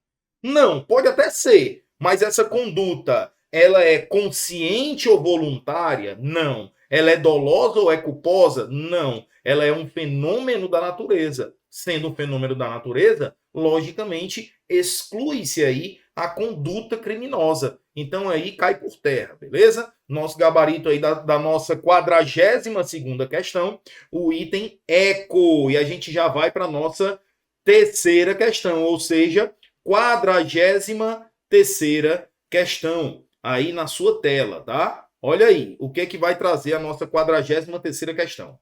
Não, pode até ser, mas essa conduta, ela é consciente ou voluntária? Não. Ela é dolosa ou é culposa? Não. Ela é um fenômeno da natureza. Sendo um fenômeno da natureza, logicamente, exclui-se aí a conduta criminosa. Então aí cai por terra, beleza? Nosso gabarito aí da nossa 42ª questão, o item eco. E a gente já vai para a nossa terceira questão, ou seja, 43ª questão aí na sua tela, tá? Olha aí, o que é que vai trazer a nossa 43ª questão.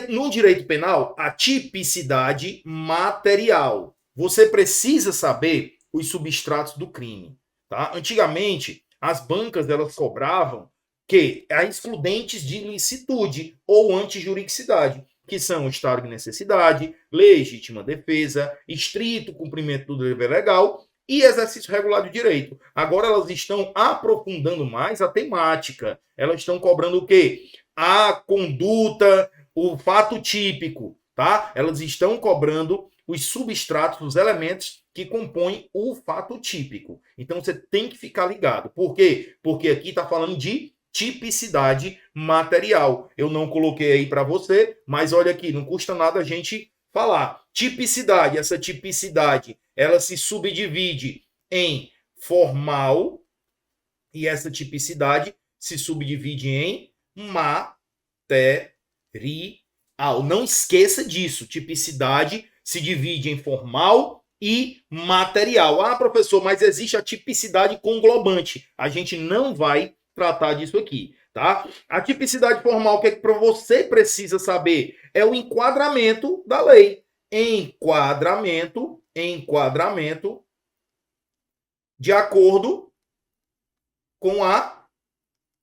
No direito penal, a tipicidade material. Você precisa saber os substratos do crime, tá? Antigamente, as bancas elas cobravam que a excludentes de ilicitude ou antijuridicidade, que são o estado de necessidade, legítima defesa, estrito cumprimento do dever legal e exercício regular do direito. Agora elas estão aprofundando mais a temática. Elas estão cobrando o quê? A conduta, o fato típico, tá? Elas estão cobrando os substratos, os elementos que compõem o fato típico. Então você tem que ficar ligado. Por quê? Porque aqui está falando de tipicidade material. Eu não coloquei aí para você, mas olha aqui, não custa nada a gente falar. Tipicidade, essa tipicidade, ela se subdivide em formal e essa tipicidade se subdivide em material. Não esqueça disso. Tipicidade se divide em formal e material. Ah, professor, mas existe a tipicidade conglobante. A gente não vai tratar disso aqui, tá? A tipicidade formal, o que é que você precisa saber? É o enquadramento da lei. Enquadramento de acordo com a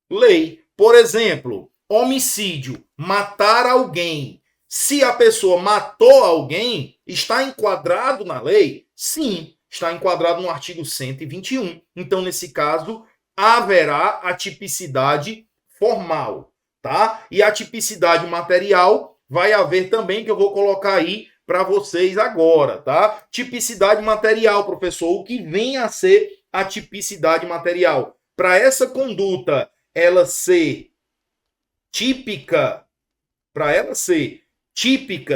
lei. Por exemplo, homicídio, matar alguém. Se a pessoa matou alguém, está enquadrado na lei? Sim, está enquadrado no artigo 121. Então, nesse caso, haverá a tipicidade formal, tá? E a tipicidade material vai haver também, que eu vou colocar aí para vocês agora, tá? Tipicidade material, professor, o que vem a ser a tipicidade material? Para essa conduta ela ser típica,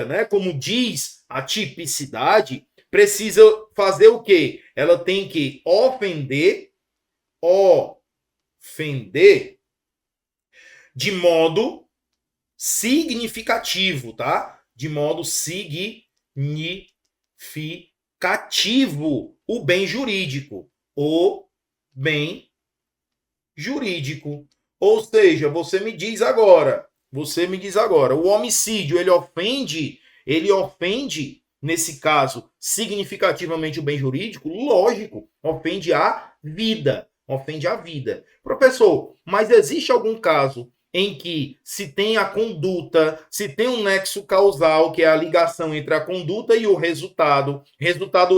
né, como diz a tipicidade, precisa fazer o quê? Ela tem que ofender de modo significativo, tá? De modo significativo o bem jurídico. Ou seja, você me diz agora, o homicídio, ele ofende, nesse caso, significativamente o bem jurídico? Lógico, ofende a vida. Professor, mas existe algum caso em que se tem a conduta, se tem um nexo causal, que é a ligação entre a conduta e o resultado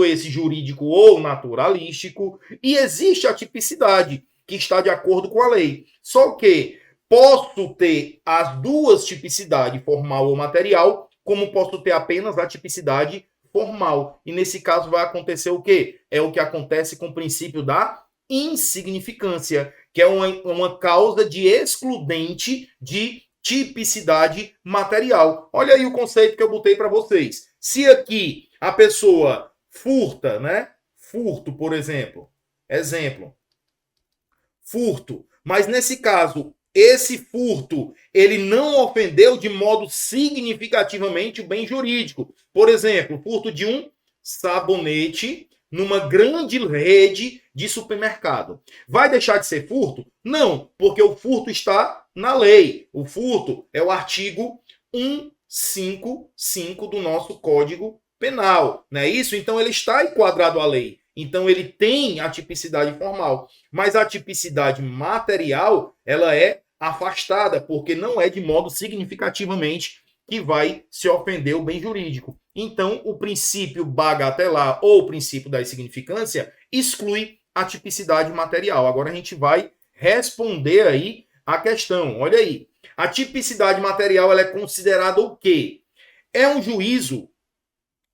esse jurídico ou naturalístico, e existe a tipicidade, que está de acordo com a lei. Só que posso ter as duas tipicidades, formal ou material, como posso ter apenas a tipicidade formal. E nesse caso vai acontecer o quê? É o que acontece com o princípio da insignificância, que é uma causa de excludente de tipicidade material. Olha aí o conceito que eu botei para vocês. Se aqui a pessoa furta, né? Furto, por exemplo. Furto. Mas nesse caso, esse furto, ele não ofendeu de modo significativamente o bem jurídico. Por exemplo, furto de um sabonete numa grande rede de supermercado. Vai deixar de ser furto? Não, porque o furto está na lei. O furto é o artigo 155 do nosso Código Penal, não é isso? Então ele está enquadrado à lei. Então ele tem a tipicidade formal, mas a tipicidade material, ela é afastada, porque não é de modo significativamente que vai se ofender o bem jurídico. Então, o princípio bagatelar ou o princípio da insignificância exclui a tipicidade material. Agora a gente vai responder aí a questão. Olha aí. A tipicidade material ela é considerada o quê? É um juízo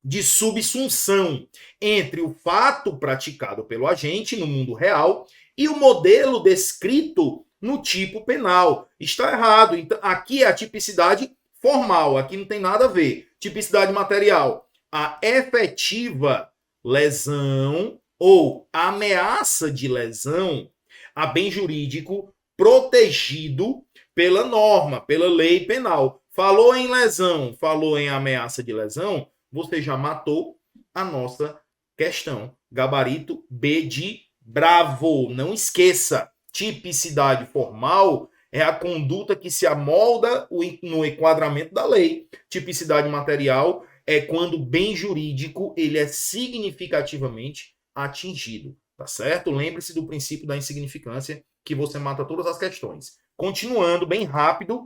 de subsunção entre o fato praticado pelo agente no mundo real e o modelo descrito no tipo penal. Está errado. Então, aqui é a tipicidade formal, aqui não tem nada a ver. Tipicidade material, a efetiva lesão ou ameaça de lesão a bem jurídico protegido pela norma, pela lei penal. Falou em lesão, falou em ameaça de lesão, você já matou a nossa questão. Gabarito B de bravo. Não esqueça, tipicidade formal é a conduta que se amolda no enquadramento da lei. Tipicidade material é quando o bem jurídico ele é significativamente atingido. Tá certo? Lembre-se do princípio da insignificância, que você mata todas as questões. Continuando, bem rápido.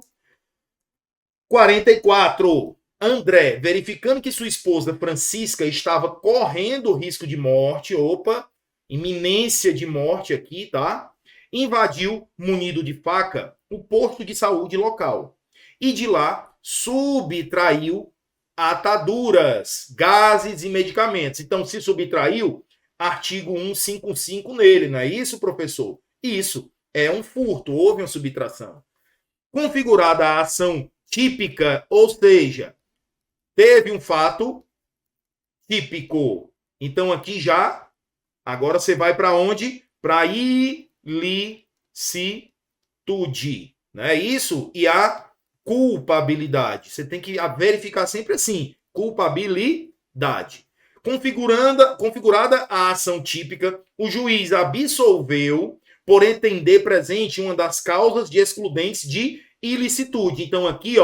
44. André, verificando que sua esposa Francisca estava correndo risco de morte, iminência de morte aqui, tá? Invadiu, munido de faca, o posto de saúde local. E de lá, subtraiu ataduras, gases e medicamentos. Então, se subtraiu, artigo 155 nele, não é isso, professor? Isso, é um furto, houve uma subtração. Configurada a ação típica, ou seja, teve um fato típico. Então, aqui já, agora você vai para onde? Para ilicitude, não é isso? E a culpabilidade. Você tem que verificar sempre assim, culpabilidade. Configurada a ação típica, o juiz absolveu por entender presente uma das causas de excludentes de ilicitude. Então aqui,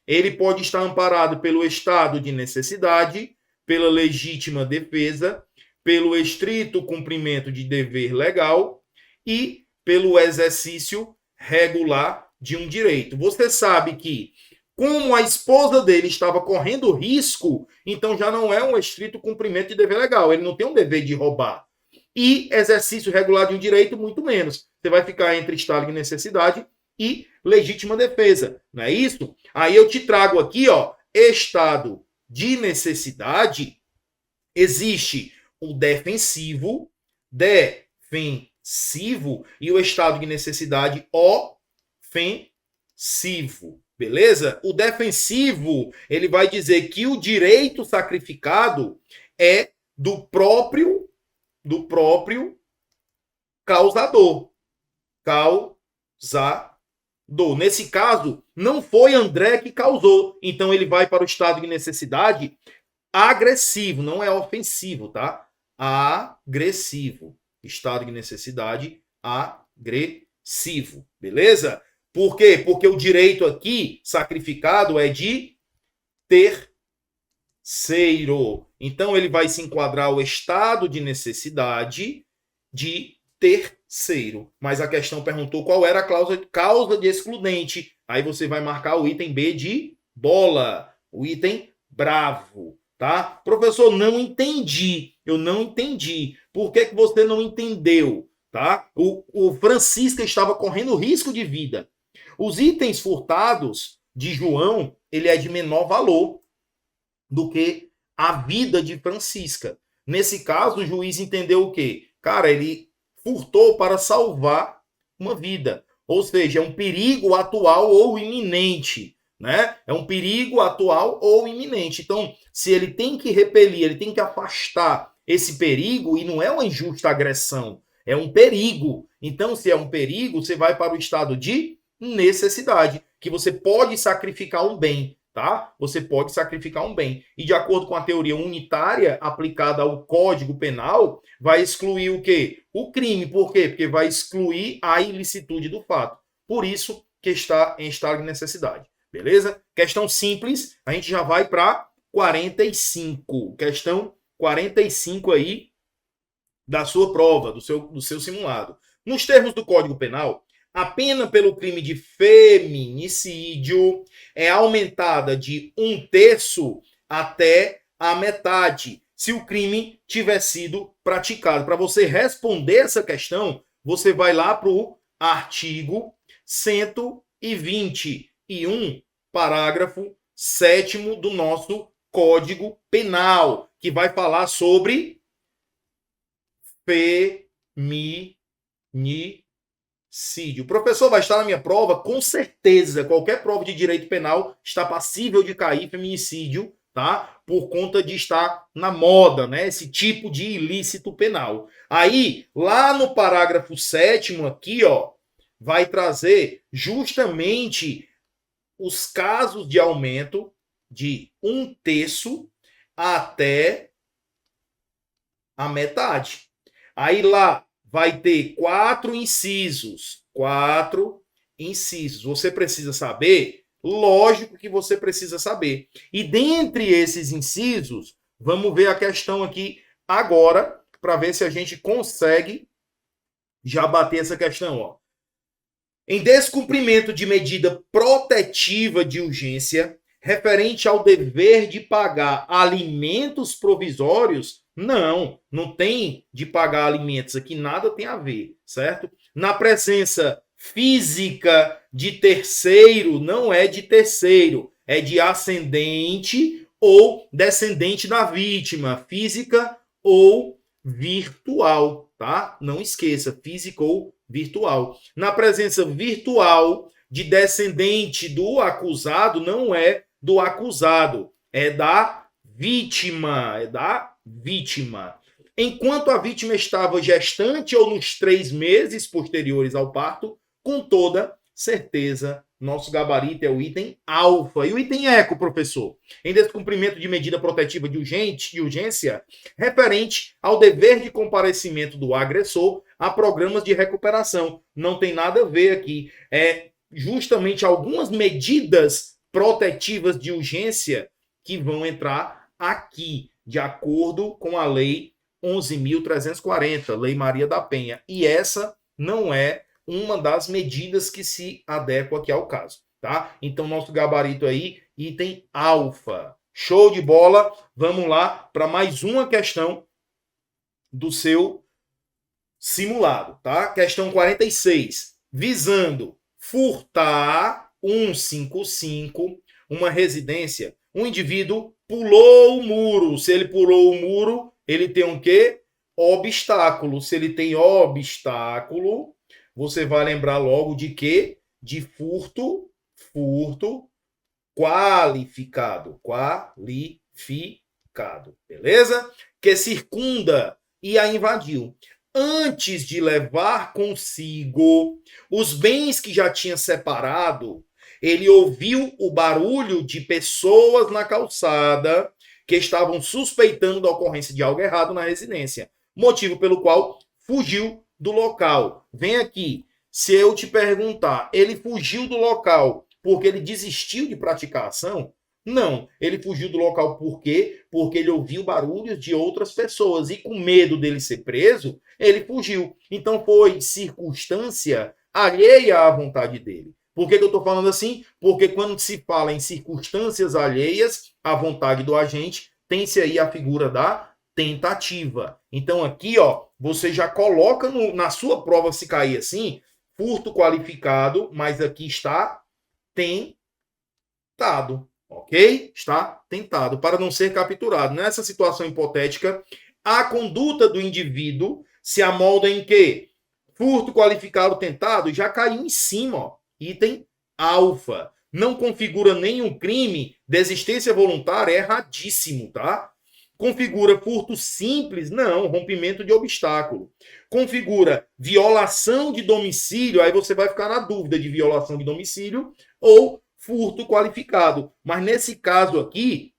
ele pode estar amparado pelo estado de necessidade, pela legítima defesa, pelo estrito cumprimento de dever legal e pelo exercício regular de um direito. Você sabe que, como a esposa dele estava correndo risco, então já não é um estrito cumprimento de dever legal. Ele não tem um dever de roubar. E exercício regular de um direito, muito menos. Você vai ficar entre estado de necessidade e legítima defesa. Não é isso? Aí eu te trago aqui, estado de necessidade. Existe o defensivo e o estado de necessidade ofensivo. Beleza? O defensivo, ele vai dizer que o direito sacrificado é do próprio causador. Nesse caso, não foi André que causou. Então ele vai para o estado de necessidade agressivo, não é ofensivo, tá? Agressivo. Estado de necessidade agressivo. Beleza? Por quê? Porque o direito aqui sacrificado é de terceiro. Então ele vai se enquadrar o estado de necessidade de terceiro. Mas a questão perguntou qual era a causa de excludente. Aí você vai marcar o item B de bola. O item bravo. Tá? Professor, não entendi. Eu não entendi. Por que você não entendeu? Tá? O Francisca estava correndo risco de vida. Os itens furtados de João, ele é de menor valor do que a vida de Francisca. Nesse caso, o juiz entendeu o quê? Cara, ele furtou para salvar uma vida. Ou seja, é um perigo atual ou iminente. Né? É um perigo atual ou iminente. Então, se ele tem que repelir, ele tem que afastar esse perigo, e não é uma injusta agressão, é um perigo. Então, se é um perigo, você vai para o estado de necessidade, que você pode sacrificar um bem, tá? Você pode sacrificar um bem. E de acordo com a teoria unitária aplicada ao Código Penal, vai excluir o quê? O crime. Por quê? Porque vai excluir a ilicitude do fato. Por isso que está em estado de necessidade. Beleza? Questão simples, a gente já vai para 45. Questão 45 aí da sua prova, do seu simulado. Nos termos do Código Penal, a pena pelo crime de feminicídio é aumentada de 1/3 até a metade, se o crime tiver sido praticado. Para você responder essa questão, você vai lá para o artigo 121, parágrafo 7º do nosso Código Penal, que vai falar sobre feminicídio. O professor vai estar na minha prova, com certeza. Qualquer prova de direito penal está passível de cair feminicídio, tá? Por conta de estar na moda, né? Esse tipo de ilícito penal. Aí, lá no parágrafo 7º aqui, ó, vai trazer justamente os casos de aumento de 1/3 até a metade. Aí lá vai ter 4 incisos. 4 incisos. Você precisa saber? Lógico que você precisa saber. E dentre esses incisos, vamos ver a questão aqui agora, para ver se a gente consegue já bater essa questão, ó. Em descumprimento de medida protetiva de urgência, referente ao dever de pagar alimentos provisórios, não tem de pagar alimentos aqui, nada tem a ver, certo? Na presença física de terceiro, não é de terceiro, é de ascendente ou descendente da vítima, física ou virtual, tá? Não esqueça, física ou virtual. Na presença virtual de descendente do acusado, não é do acusado, é da vítima, Enquanto a vítima estava gestante ou nos 3 meses posteriores ao parto, com toda certeza, nosso gabarito é o item alfa. E o item eco, professor? Em descumprimento de medida protetiva de urgência, referente ao dever de comparecimento do agressor a programas de recuperação. Não tem nada a ver aqui. É justamente algumas medidas protetivas de urgência que vão entrar aqui, de acordo com a Lei 11.340, Lei Maria da Penha. E essa não é uma das medidas que se adequa aqui ao caso, tá? Então, nosso gabarito aí, item alfa. Show de bola. Vamos lá para mais uma questão do seu simulado, tá? Questão 46. Visando furtar 155, uma residência, um indivíduo pulou o muro. Se ele pulou o muro, ele tem um quê? Obstáculo. Se ele tem obstáculo, você vai lembrar logo de quê? De furto qualificado. Beleza? Que circunda e a invadiu. Antes de levar consigo os bens que já tinha separado, ele ouviu o barulho de pessoas na calçada que estavam suspeitando da ocorrência de algo errado na residência, motivo pelo qual fugiu do local. Vem aqui, se eu te perguntar, ele fugiu do local porque ele desistiu de praticar a ação? Não, ele fugiu do local por quê? Porque ele ouviu barulhos de outras pessoas e com medo dele ser preso, ele fugiu. Então foi circunstância alheia à vontade dele. Por que eu estou falando assim? Porque quando se fala em circunstâncias alheias à vontade do agente, tem-se aí a figura da tentativa. Então aqui, ó, você já coloca na sua prova, se cair assim, furto qualificado, mas aqui está tentado. Ok? Está tentado, para não ser capturado. Nessa situação hipotética, a conduta do indivíduo se amolda em quê? Furto qualificado tentado já caiu em cima, ó. Item alfa. Não configura nenhum crime, desistência voluntária é erradíssimo, tá? Configura furto simples? Não, rompimento de obstáculo. Configura violação de domicílio? Aí você vai ficar na dúvida de violação de domicílio ou furto qualificado. Mas nesse caso aqui,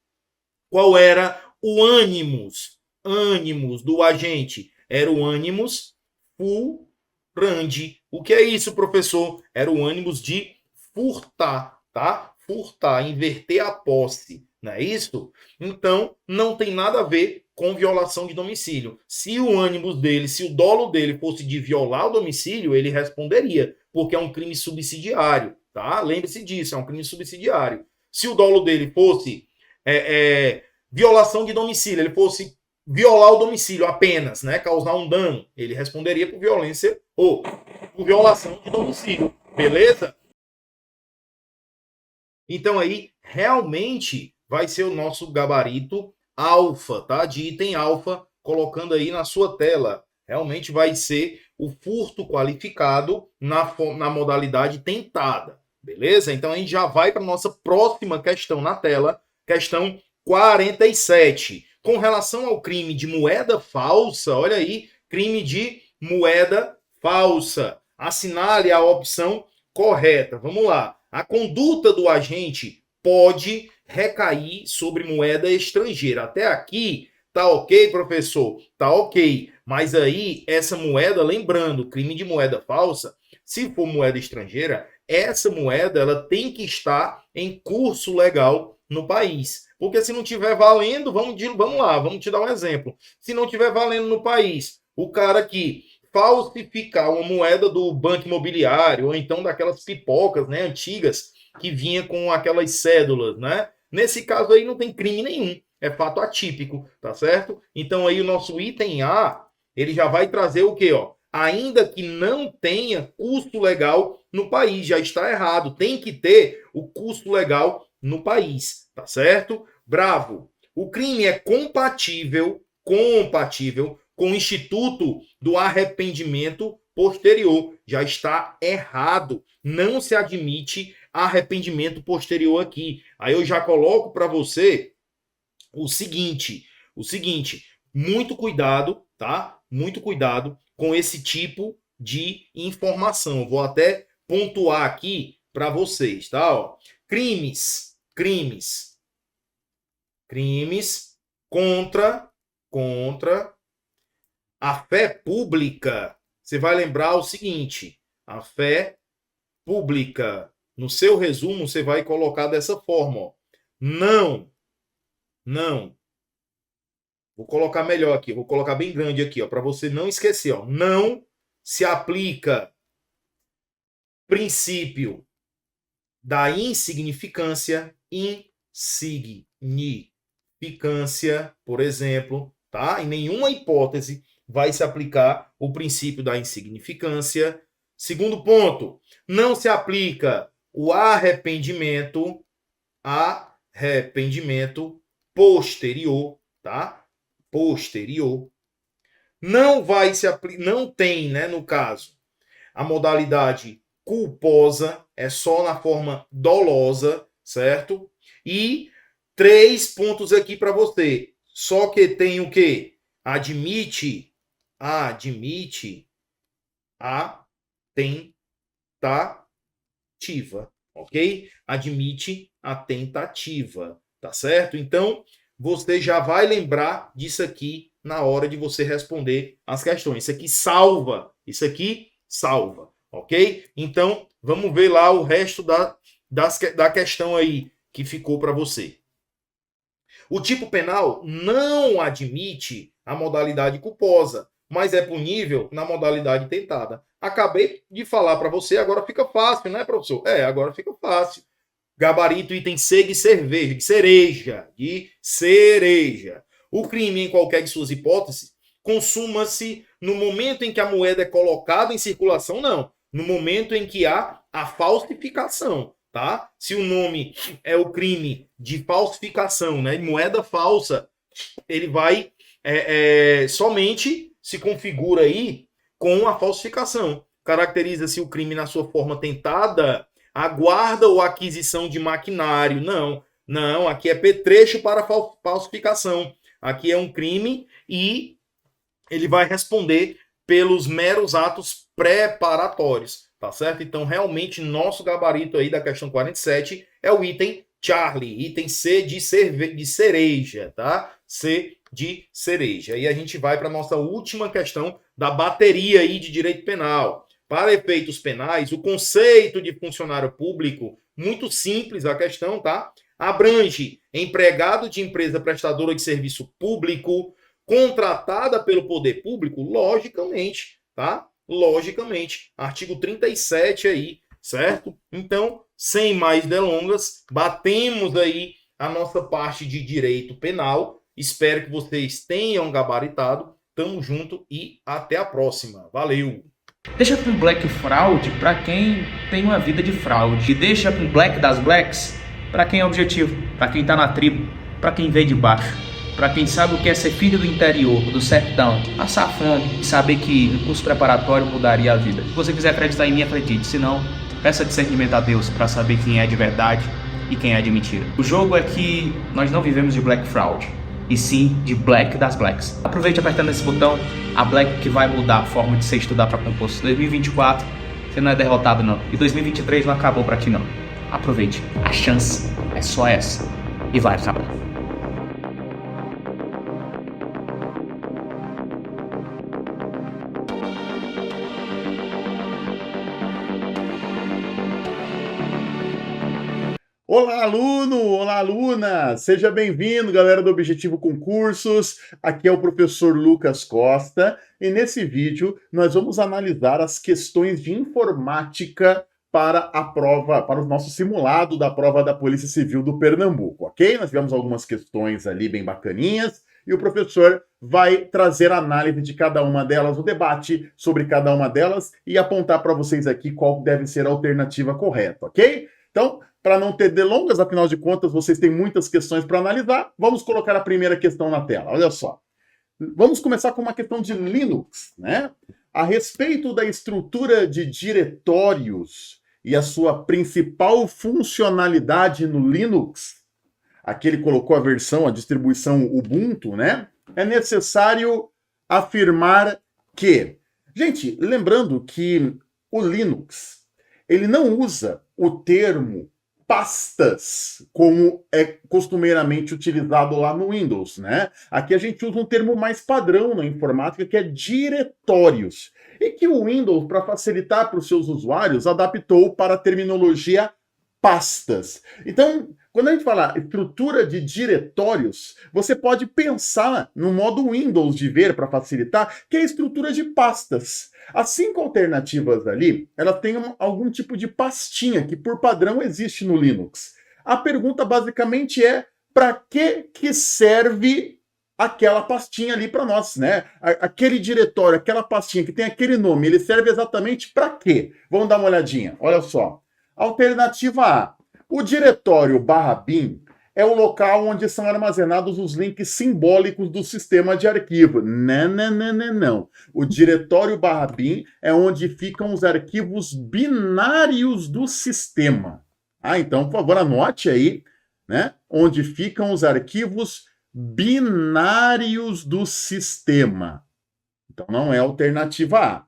qual era o ânimos? Ânimos do agente. Era o ânimos furandi. O que é isso, professor? Era o ânimos de furtar, tá? Furtar, inverter a posse. Não é isso? Então, não tem nada a ver com violação de domicílio. Se o ânimos dele, se o dolo dele fosse de violar o domicílio, ele responderia, porque é um crime subsidiário, tá? Lembre-se disso, é um crime subsidiário. Se o dolo dele fosse violação de domicílio, ele fosse violar o domicílio apenas, né, causar um dano, ele responderia por violência ou por violação de domicílio, beleza? Então aí, realmente, vai ser o nosso gabarito alfa, tá? De item alfa, colocando aí na sua tela. Realmente vai ser o furto qualificado na modalidade tentada, beleza? Então a gente já vai para a nossa próxima questão na tela, questão 47. Com relação ao crime de moeda falsa, olha aí, crime de moeda falsa. Assinale a opção correta. Vamos lá. A conduta do agente pode recair sobre moeda estrangeira. Até aqui, tá ok, professor? Tá ok. Mas aí, essa moeda, lembrando, crime de moeda falsa, se for moeda estrangeira, essa moeda ela tem que estar em curso legal no país. Porque se não tiver valendo, vamos lá, vamos te dar um exemplo. Se não tiver valendo no país, o cara que falsificar uma moeda do banco imobiliário, ou então daquelas pipocas, né, antigas, que vinha com aquelas cédulas, né? Nesse caso aí não tem crime nenhum, é fato atípico, tá certo? Então aí o nosso item A, ele já vai trazer o quê, ó? Ainda que não tenha custo legal no país, já está errado, tem que ter o custo legal no país, tá certo? Bravo. O crime é compatível com o Instituto do Arrependimento Posterior. Já está errado. Não se admite arrependimento posterior aqui. Aí eu já coloco para você o seguinte, muito cuidado, tá? Muito cuidado com esse tipo de informação. Vou até pontuar aqui para vocês, tá? Ó, crimes contra a fé pública. Você vai lembrar o seguinte, a fé pública. No seu resumo, você vai colocar dessa forma, ó. Não. Vou colocar melhor aqui, vou colocar bem grande aqui, ó, para você não esquecer, ó. Não se aplica princípio da insignificância, por exemplo, tá? Em nenhuma hipótese vai se aplicar o princípio da insignificância. Segundo ponto, não se aplica o arrependimento posterior, tá? Posterior. Não vai se aplicar, não tem, né, no caso, a modalidade culposa, é só na forma dolosa, certo? E 3 pontos aqui para você. Só que tem o quê? Admite a tentativa, ok? Admite a tentativa, tá certo? Então, você já vai lembrar disso aqui na hora de você responder as questões. Isso aqui salva, ok? Então, vamos ver lá o resto da questão aí que ficou para você. O tipo penal não admite a modalidade culposa, mas é punível na modalidade tentada. Acabei de falar para você, agora fica fácil, né, professor? Agora fica fácil. Gabarito, item C de cereja. O crime, em qualquer de suas hipóteses, consuma-se no momento em que a moeda é colocada em circulação, não. No momento em que há a falsificação, tá? Se o nome é o crime de falsificação, né, de moeda falsa, ele vai somente se configura aí com a falsificação. Caracteriza-se o crime na sua forma tentada, a guarda ou aquisição de maquinário. Não, aqui é petrecho para falsificação. Aqui é um crime e ele vai responder pelos meros atos preparatórios, tá certo? Então, realmente, nosso gabarito aí da questão 47 é o item Charlie, item C de cereja, tá? C de cereja. E a gente vai para a nossa última questão da bateria aí de direito penal. Para efeitos penais, o conceito de funcionário público, muito simples a questão, tá? Abrange empregado de empresa prestadora de serviço público, contratada pelo poder público, logicamente, tá? Logicamente. Artigo 37 aí, certo? Então, sem mais delongas, batemos aí a nossa parte de direito penal. Espero que vocês tenham gabaritado. Tamo junto e até a próxima. Valeu! Deixa com Black Fraud para quem tem uma vida de fraude. E deixa com Black das Blacks para quem é objetivo, para quem tá na tribo, para quem veio de baixo. Para quem sabe o que é ser filho do interior, do sertão, passar fome e saber que o curso preparatório mudaria a vida. Se você quiser acreditar em mim, acredite. Se não, peça discernimento a Deus para saber quem é de verdade e quem é de mentira. O jogo é que nós não vivemos de Black Fraud, e sim de Black das Blacks. Aproveite apertando esse botão, a Black que vai mudar a forma de você estudar para concurso. 2024, você não é derrotado não. E 2023 não acabou para ti não. Aproveite, a chance é só essa. E vai acabar. Olá, aluno! Olá, aluna! Seja bem-vindo, galera do Objetivo Concursos. Aqui é o professor Lucas Costa e nesse vídeo nós vamos analisar as questões de informática para a prova, para o nosso simulado da prova da Polícia Civil do Pernambuco, ok? Nós tivemos algumas questões ali bem bacaninhas e o professor vai trazer a análise de cada uma delas, o debate sobre cada uma delas e apontar para vocês aqui qual deve ser a alternativa correta, ok? Então, para não ter delongas, afinal de contas, vocês têm muitas questões para analisar, vamos colocar a primeira questão na tela. Olha só. Vamos começar com uma questão de Linux, né? A respeito da estrutura de diretórios e a sua principal funcionalidade no Linux, aqui ele colocou a versão, a distribuição Ubuntu, né? É necessário afirmar que... Gente, lembrando que o Linux, ele não usa o termo pastas, como é costumeiramente utilizado lá no Windows, né? Aqui a gente usa um termo mais padrão na informática, que é diretórios. E que o Windows, para facilitar para os seus usuários, adaptou para a terminologia pastas. Então, quando a gente fala estrutura de diretórios, você pode pensar no modo Windows de ver, para facilitar, que é a estrutura de pastas. As 5 alternativas ali, elas têm algum tipo de pastinha que, por padrão, existe no Linux. A pergunta, basicamente, é para que serve aquela pastinha ali para nós, né? Aquele diretório, aquela pastinha que tem aquele nome, ele serve exatamente para quê? Vamos dar uma olhadinha. Olha só. Alternativa A. O diretório /bin é o local onde são armazenados os links simbólicos do sistema de arquivo. Não. O diretório /bin é onde ficam os arquivos binários do sistema. Então, por favor, anote aí, né? Onde ficam os arquivos binários do sistema. Então, não é a alternativa A.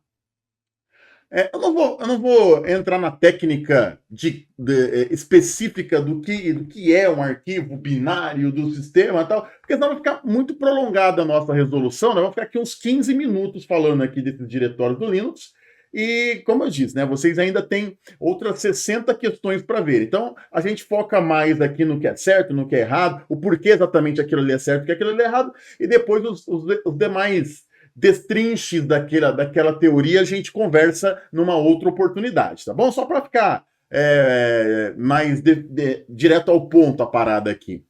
Eu não vou entrar na técnica específica do que é um arquivo binário do sistema e tal, porque senão vai ficar muito prolongada a nossa resolução, né? Vamos ficar aqui uns 15 minutos falando aqui desses diretórios do Linux, e como eu disse, né, vocês ainda têm outras 60 questões para ver. Então, a gente foca mais aqui no que é certo, no que é errado, o porquê exatamente aquilo ali é certo, o que aquilo ali é errado, e depois os demais destrinches daquela teoria a gente conversa numa outra oportunidade, tá bom? Só para ficar mais direto ao ponto a parada aqui.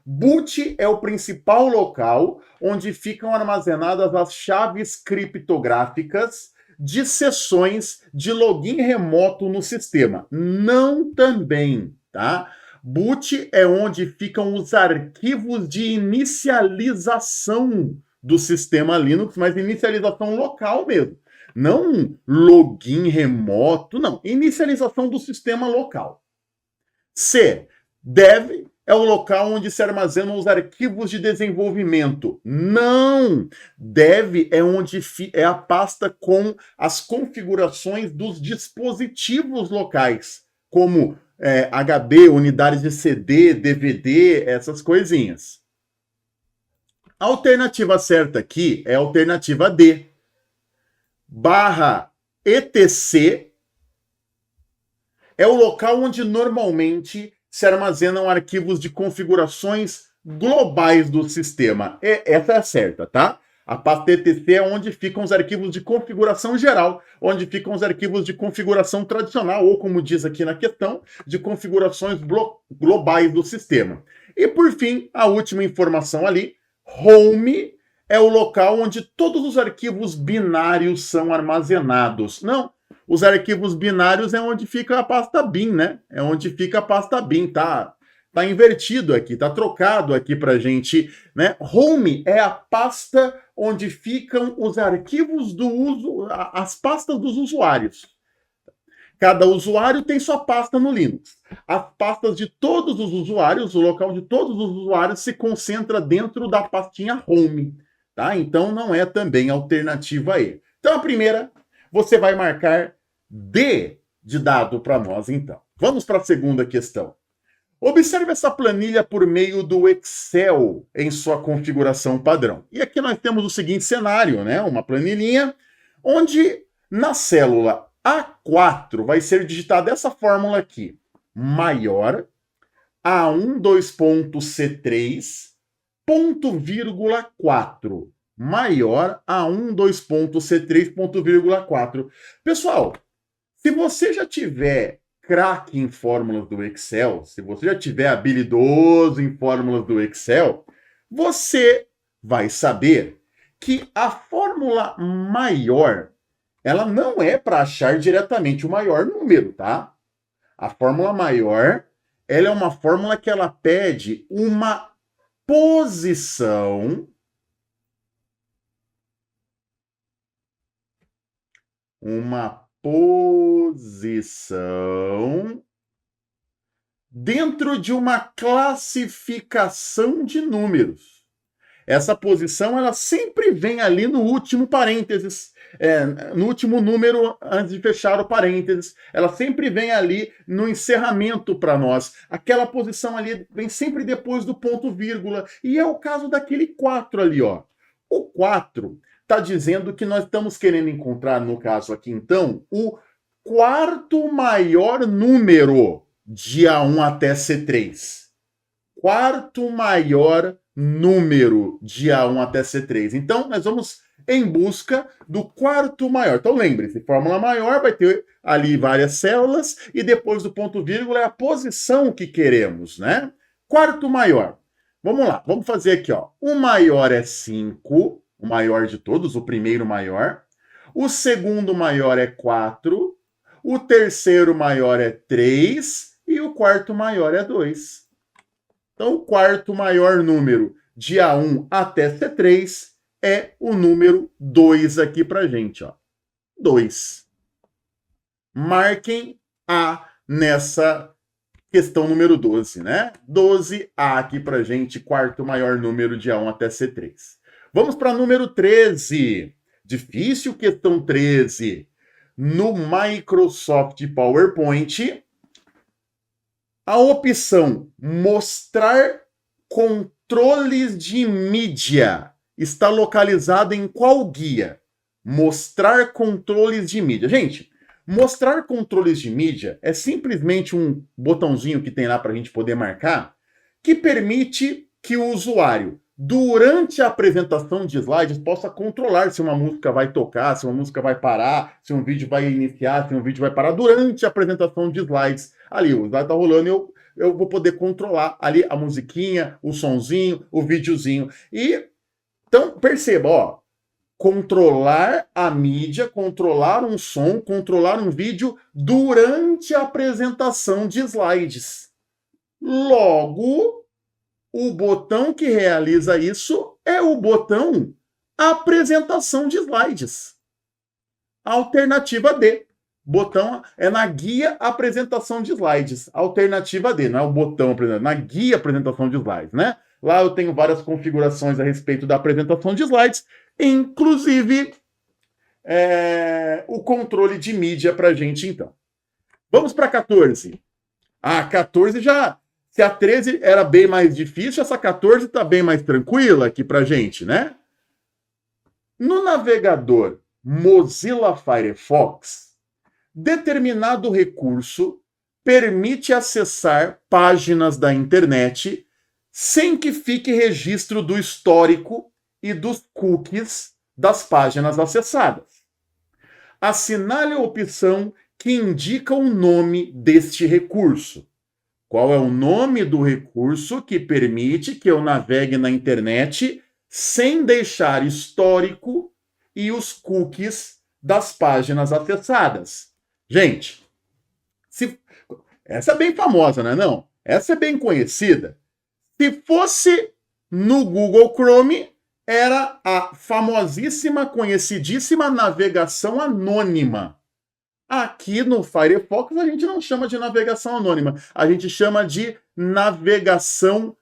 Boot é o principal local onde ficam armazenadas as chaves criptográficas de sessões de login remoto no sistema. Não também, tá? Boot é onde ficam os arquivos de inicialização do sistema Linux, mas inicialização local mesmo. Não login remoto, não. Inicialização do sistema local. C. Dev é o local onde se armazenam os arquivos de desenvolvimento. Não! Dev é onde é a pasta com as configurações dos dispositivos locais, como HB, unidades de CD, DVD, essas coisinhas. A alternativa certa aqui é a alternativa D. /etc é o local onde normalmente se armazenam arquivos de configurações globais do sistema. Essa é a certa, tá? A pasta etc é onde ficam os arquivos de configuração geral, onde ficam os arquivos de configuração tradicional, ou como diz aqui na questão, de configurações globais do sistema. E por fim, a última informação ali, home é o local onde todos os arquivos binários são armazenados. Não, os arquivos binários é onde fica a pasta bin, né? É onde fica a pasta bin, tá invertido aqui, tá trocado aqui pra gente, né? Home é a pasta onde ficam os arquivos do uso, as pastas dos usuários. Cada usuário tem sua pasta no Linux. As pastas de todos os usuários, o local de todos os usuários se concentra dentro da pastinha Home, tá? Então não é também a alternativa E. Então a primeira, você vai marcar D de dado para nós, então. Vamos para a segunda questão. Observe essa planilha por meio do Excel em sua configuração padrão. E aqui nós temos o seguinte cenário, né? Uma planilhinha onde na célula A4 vai ser digitada essa fórmula aqui. Maior A12.C3 ponto vírgula 4. Maior A12.C3 ponto vírgula 4. Pessoal, se você já tiver craque em fórmulas do Excel, se você já tiver habilidoso em fórmulas do Excel, você vai saber que a fórmula maior, ela não é para achar diretamente o maior número, tá? A fórmula maior, ela é uma fórmula que ela pede uma posição dentro de uma classificação de números. Essa posição, ela sempre vem ali no último parênteses, no último número antes de fechar o parênteses. Ela sempre vem ali no encerramento para nós. Aquela posição ali vem sempre depois do ponto vírgula. E é o caso daquele 4 ali, ó. O 4 está dizendo que nós estamos querendo encontrar, no caso aqui, então, o quarto maior número de A1 até C3. Quarto maior número de A1 até C3. Então, nós vamos em busca do quarto maior. Então, lembre-se, fórmula maior vai ter ali várias células e depois do ponto vírgula é a posição que queremos, né? Quarto maior. Vamos lá, vamos fazer aqui, ó. O maior é 5, o maior de todos, o primeiro maior. O segundo maior é 4. O terceiro maior é 3. E o quarto maior é 2. Então, o quarto maior número de A1 até C3 é o número 2 aqui pra gente, ó. 2. Marquem A nessa questão número 12, né? 12A aqui pra gente, quarto maior número de A1 até C3. Vamos para número 13. Difícil questão 13. No Microsoft PowerPoint, a opção mostrar controles de mídia está localizada em qual guia? Mostrar controles de mídia. Gente, mostrar controles de mídia é simplesmente um botãozinho que tem lá para a gente poder marcar, que permite que o usuário, durante a apresentação de slides, possa controlar se uma música vai tocar, se uma música vai parar, se um vídeo vai iniciar, se um vídeo vai parar, durante a apresentação de slides. Ali, o slide está rolando e eu vou poder controlar ali a musiquinha, o sonzinho, o videozinho. E, então, perceba, ó, controlar a mídia, controlar um som, controlar um vídeo durante a apresentação de slides. Logo, o botão que realiza isso é o botão apresentação de slides. Alternativa D. Botão é na guia apresentação de slides. Alternativa D, não é o botão apresentação, na guia apresentação de slides, né? Lá eu tenho várias configurações a respeito da apresentação de slides, inclusive o controle de mídia para a gente, então. Vamos para 14. A 14 já... Se a 13 era bem mais difícil, essa 14 está bem mais tranquila aqui para a gente, né? No navegador Mozilla Firefox, determinado recurso permite acessar páginas da internet sem que fique registro do histórico e dos cookies das páginas acessadas. Assinale a opção que indica o nome deste recurso. Qual é o nome do recurso que permite que eu navegue na internet sem deixar histórico e os cookies das páginas acessadas? Gente, essa é bem famosa, não é não? Essa é bem conhecida. Se fosse no Google Chrome, era a famosíssima, conhecidíssima navegação anônima. Aqui no Firefox a gente não chama de navegação anônima, a gente chama de navegação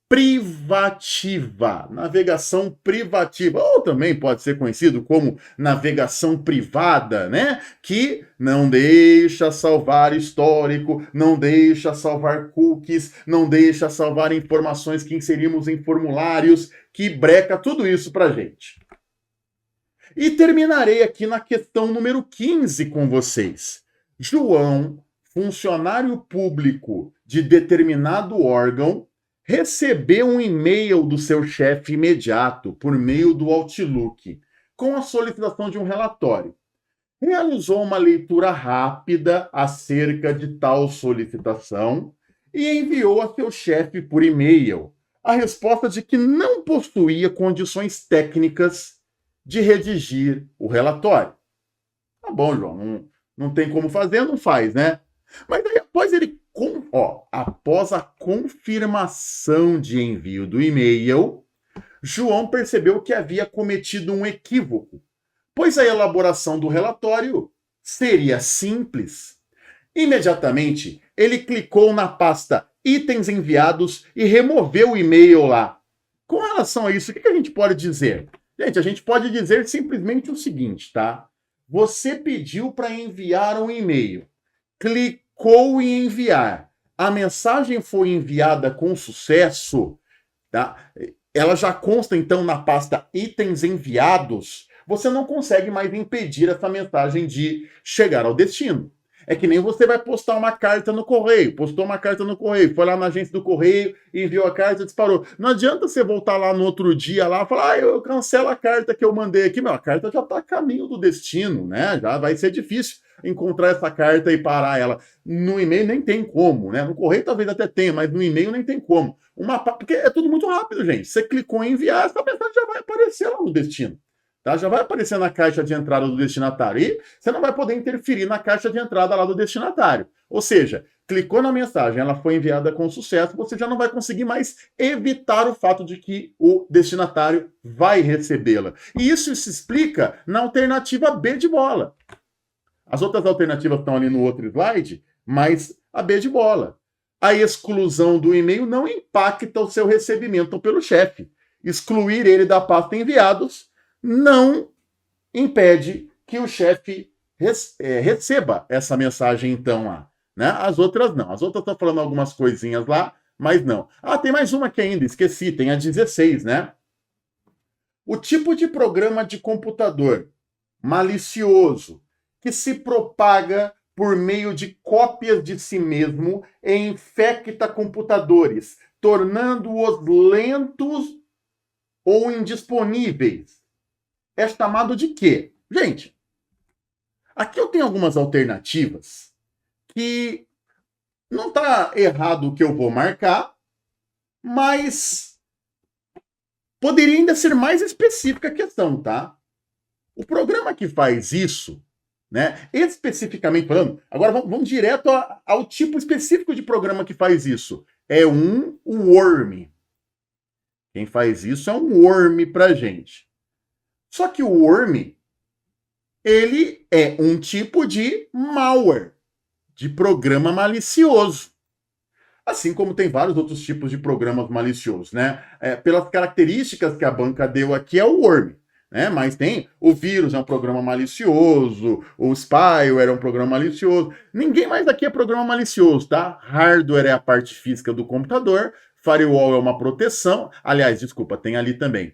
privativa. Navegação privativa, ou também pode ser conhecido como navegação privada, né? Que não deixa salvar histórico, não deixa salvar cookies, não deixa salvar informações que inserimos em formulários, que breca tudo isso pra gente. E terminarei aqui na questão número 15 com vocês. João, funcionário público de determinado órgão, recebeu um e-mail do seu chefe imediato por meio do Outlook, com a solicitação de um relatório. Realizou uma leitura rápida acerca de tal solicitação e enviou a seu chefe por e-mail a resposta de que não possuía condições técnicas de redigir o relatório. Tá bom, João, não tem como fazer, não faz, né? Mas aí, após a confirmação de envio do e-mail, João percebeu que havia cometido um equívoco, pois a elaboração do relatório seria simples. Imediatamente, ele clicou na pasta Itens Enviados e removeu o e-mail lá. Com relação a isso, o que a gente pode dizer? Gente, a gente pode dizer simplesmente o seguinte, tá? Você pediu para enviar um e-mail, clicou em enviar, a mensagem foi enviada com sucesso, tá? Ela já consta então na pasta Itens Enviados, você não consegue mais impedir essa mensagem de chegar ao destino. É que nem você vai postar uma carta no correio. Postou uma carta no correio, foi lá na agência do correio, enviou a carta e disparou. Não adianta você voltar lá no outro dia lá e falar, eu cancelo a carta que eu mandei aqui. Meu, a carta já está a caminho do destino, né? Já vai ser difícil encontrar essa carta e parar ela. No e-mail nem tem como, né? No correio talvez até tenha, mas no e-mail nem tem como. Porque é tudo muito rápido, gente. Você clicou em enviar, essa mensagem já vai aparecer lá no destino. Tá? Já vai aparecer na caixa de entrada do destinatário. E você não vai poder interferir na caixa de entrada lá do destinatário. Ou seja, clicou na mensagem, ela foi enviada com sucesso, você já não vai conseguir mais evitar o fato de que o destinatário vai recebê-la. E isso se explica na alternativa B de bola. As outras alternativas estão ali no outro slide, mas a B de bola. A exclusão do e-mail não impacta o seu recebimento pelo chefe. Excluir ele da pasta enviados não impede que o chefe receba essa mensagem, então, lá. Né? As outras não. As outras estão falando algumas coisinhas lá, mas não. Ah, tem mais uma aqui ainda, esqueci, tem a 16, né? O tipo de programa de computador malicioso que se propaga por meio de cópias de si mesmo e infecta computadores, tornando-os lentos ou indisponíveis. É chamado de quê? Gente, aqui eu tenho algumas alternativas que não está errado o que eu vou marcar, mas poderia ainda ser mais específica a questão, tá? O programa que faz isso, né, especificamente falando, agora vamos direto ao tipo específico de programa que faz isso. É um worm. Quem faz isso é um worm pra gente. Só que o worm, ele é um tipo de malware, de programa malicioso. Assim como tem vários outros tipos de programas maliciosos, né? Pelas características que a banca deu aqui, é o worm, né? Mas tem o vírus, é um programa malicioso, o spyware é um programa malicioso. Ninguém mais aqui é programa malicioso, tá? Hardware é a parte física do computador, firewall é uma proteção, aliás, desculpa, tem ali também.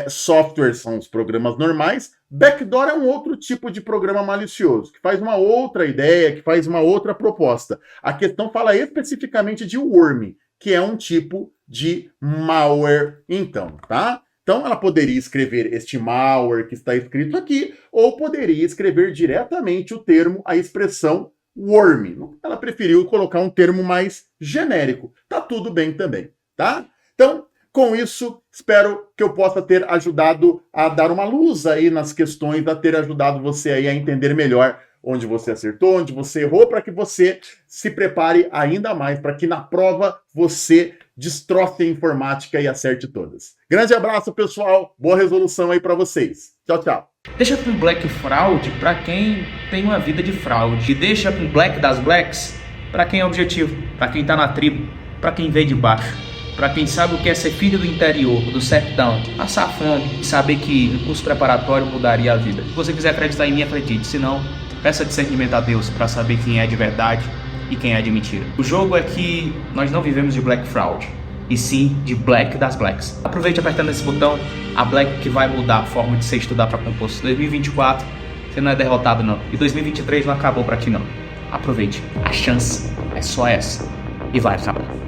Software são os programas normais, backdoor é um outro tipo de programa malicioso, que faz uma outra ideia, que faz uma outra proposta. A questão fala especificamente de worm, que é um tipo de malware, então, tá? Então ela poderia escrever este malware que está escrito aqui, ou poderia escrever diretamente o termo, a expressão worm. Ela preferiu colocar um termo mais genérico. Tá tudo bem também, tá? Então, com isso, espero que eu possa ter ajudado a dar uma luz aí nas questões, a ter ajudado você aí a entender melhor onde você acertou, onde você errou, para que você se prepare ainda mais, para que na prova você destroce a informática e acerte todas. Grande abraço, pessoal. Boa resolução aí para vocês. Tchau, tchau. Deixa com Black Fraude para quem tem uma vida de fraude. E deixa com Black das Blacks para quem é objetivo, para quem tá na tribo, para quem veio de baixo. Para quem sabe o que é ser filho do interior, do sertão, passar fome e saber que o curso preparatório mudaria a vida. Se você quiser acreditar em mim, acredite. Se não, peça discernimento a Deus para saber quem é de verdade e quem é de mentira. O jogo é que nós não vivemos de Black Fraud, e sim de Black das Blacks. Aproveite apertando esse botão, a Black que vai mudar a forma de você estudar para concurso. 2024, você não é derrotado não. E 2023 não acabou para ti não. Aproveite, a chance é só essa. E vai acabar.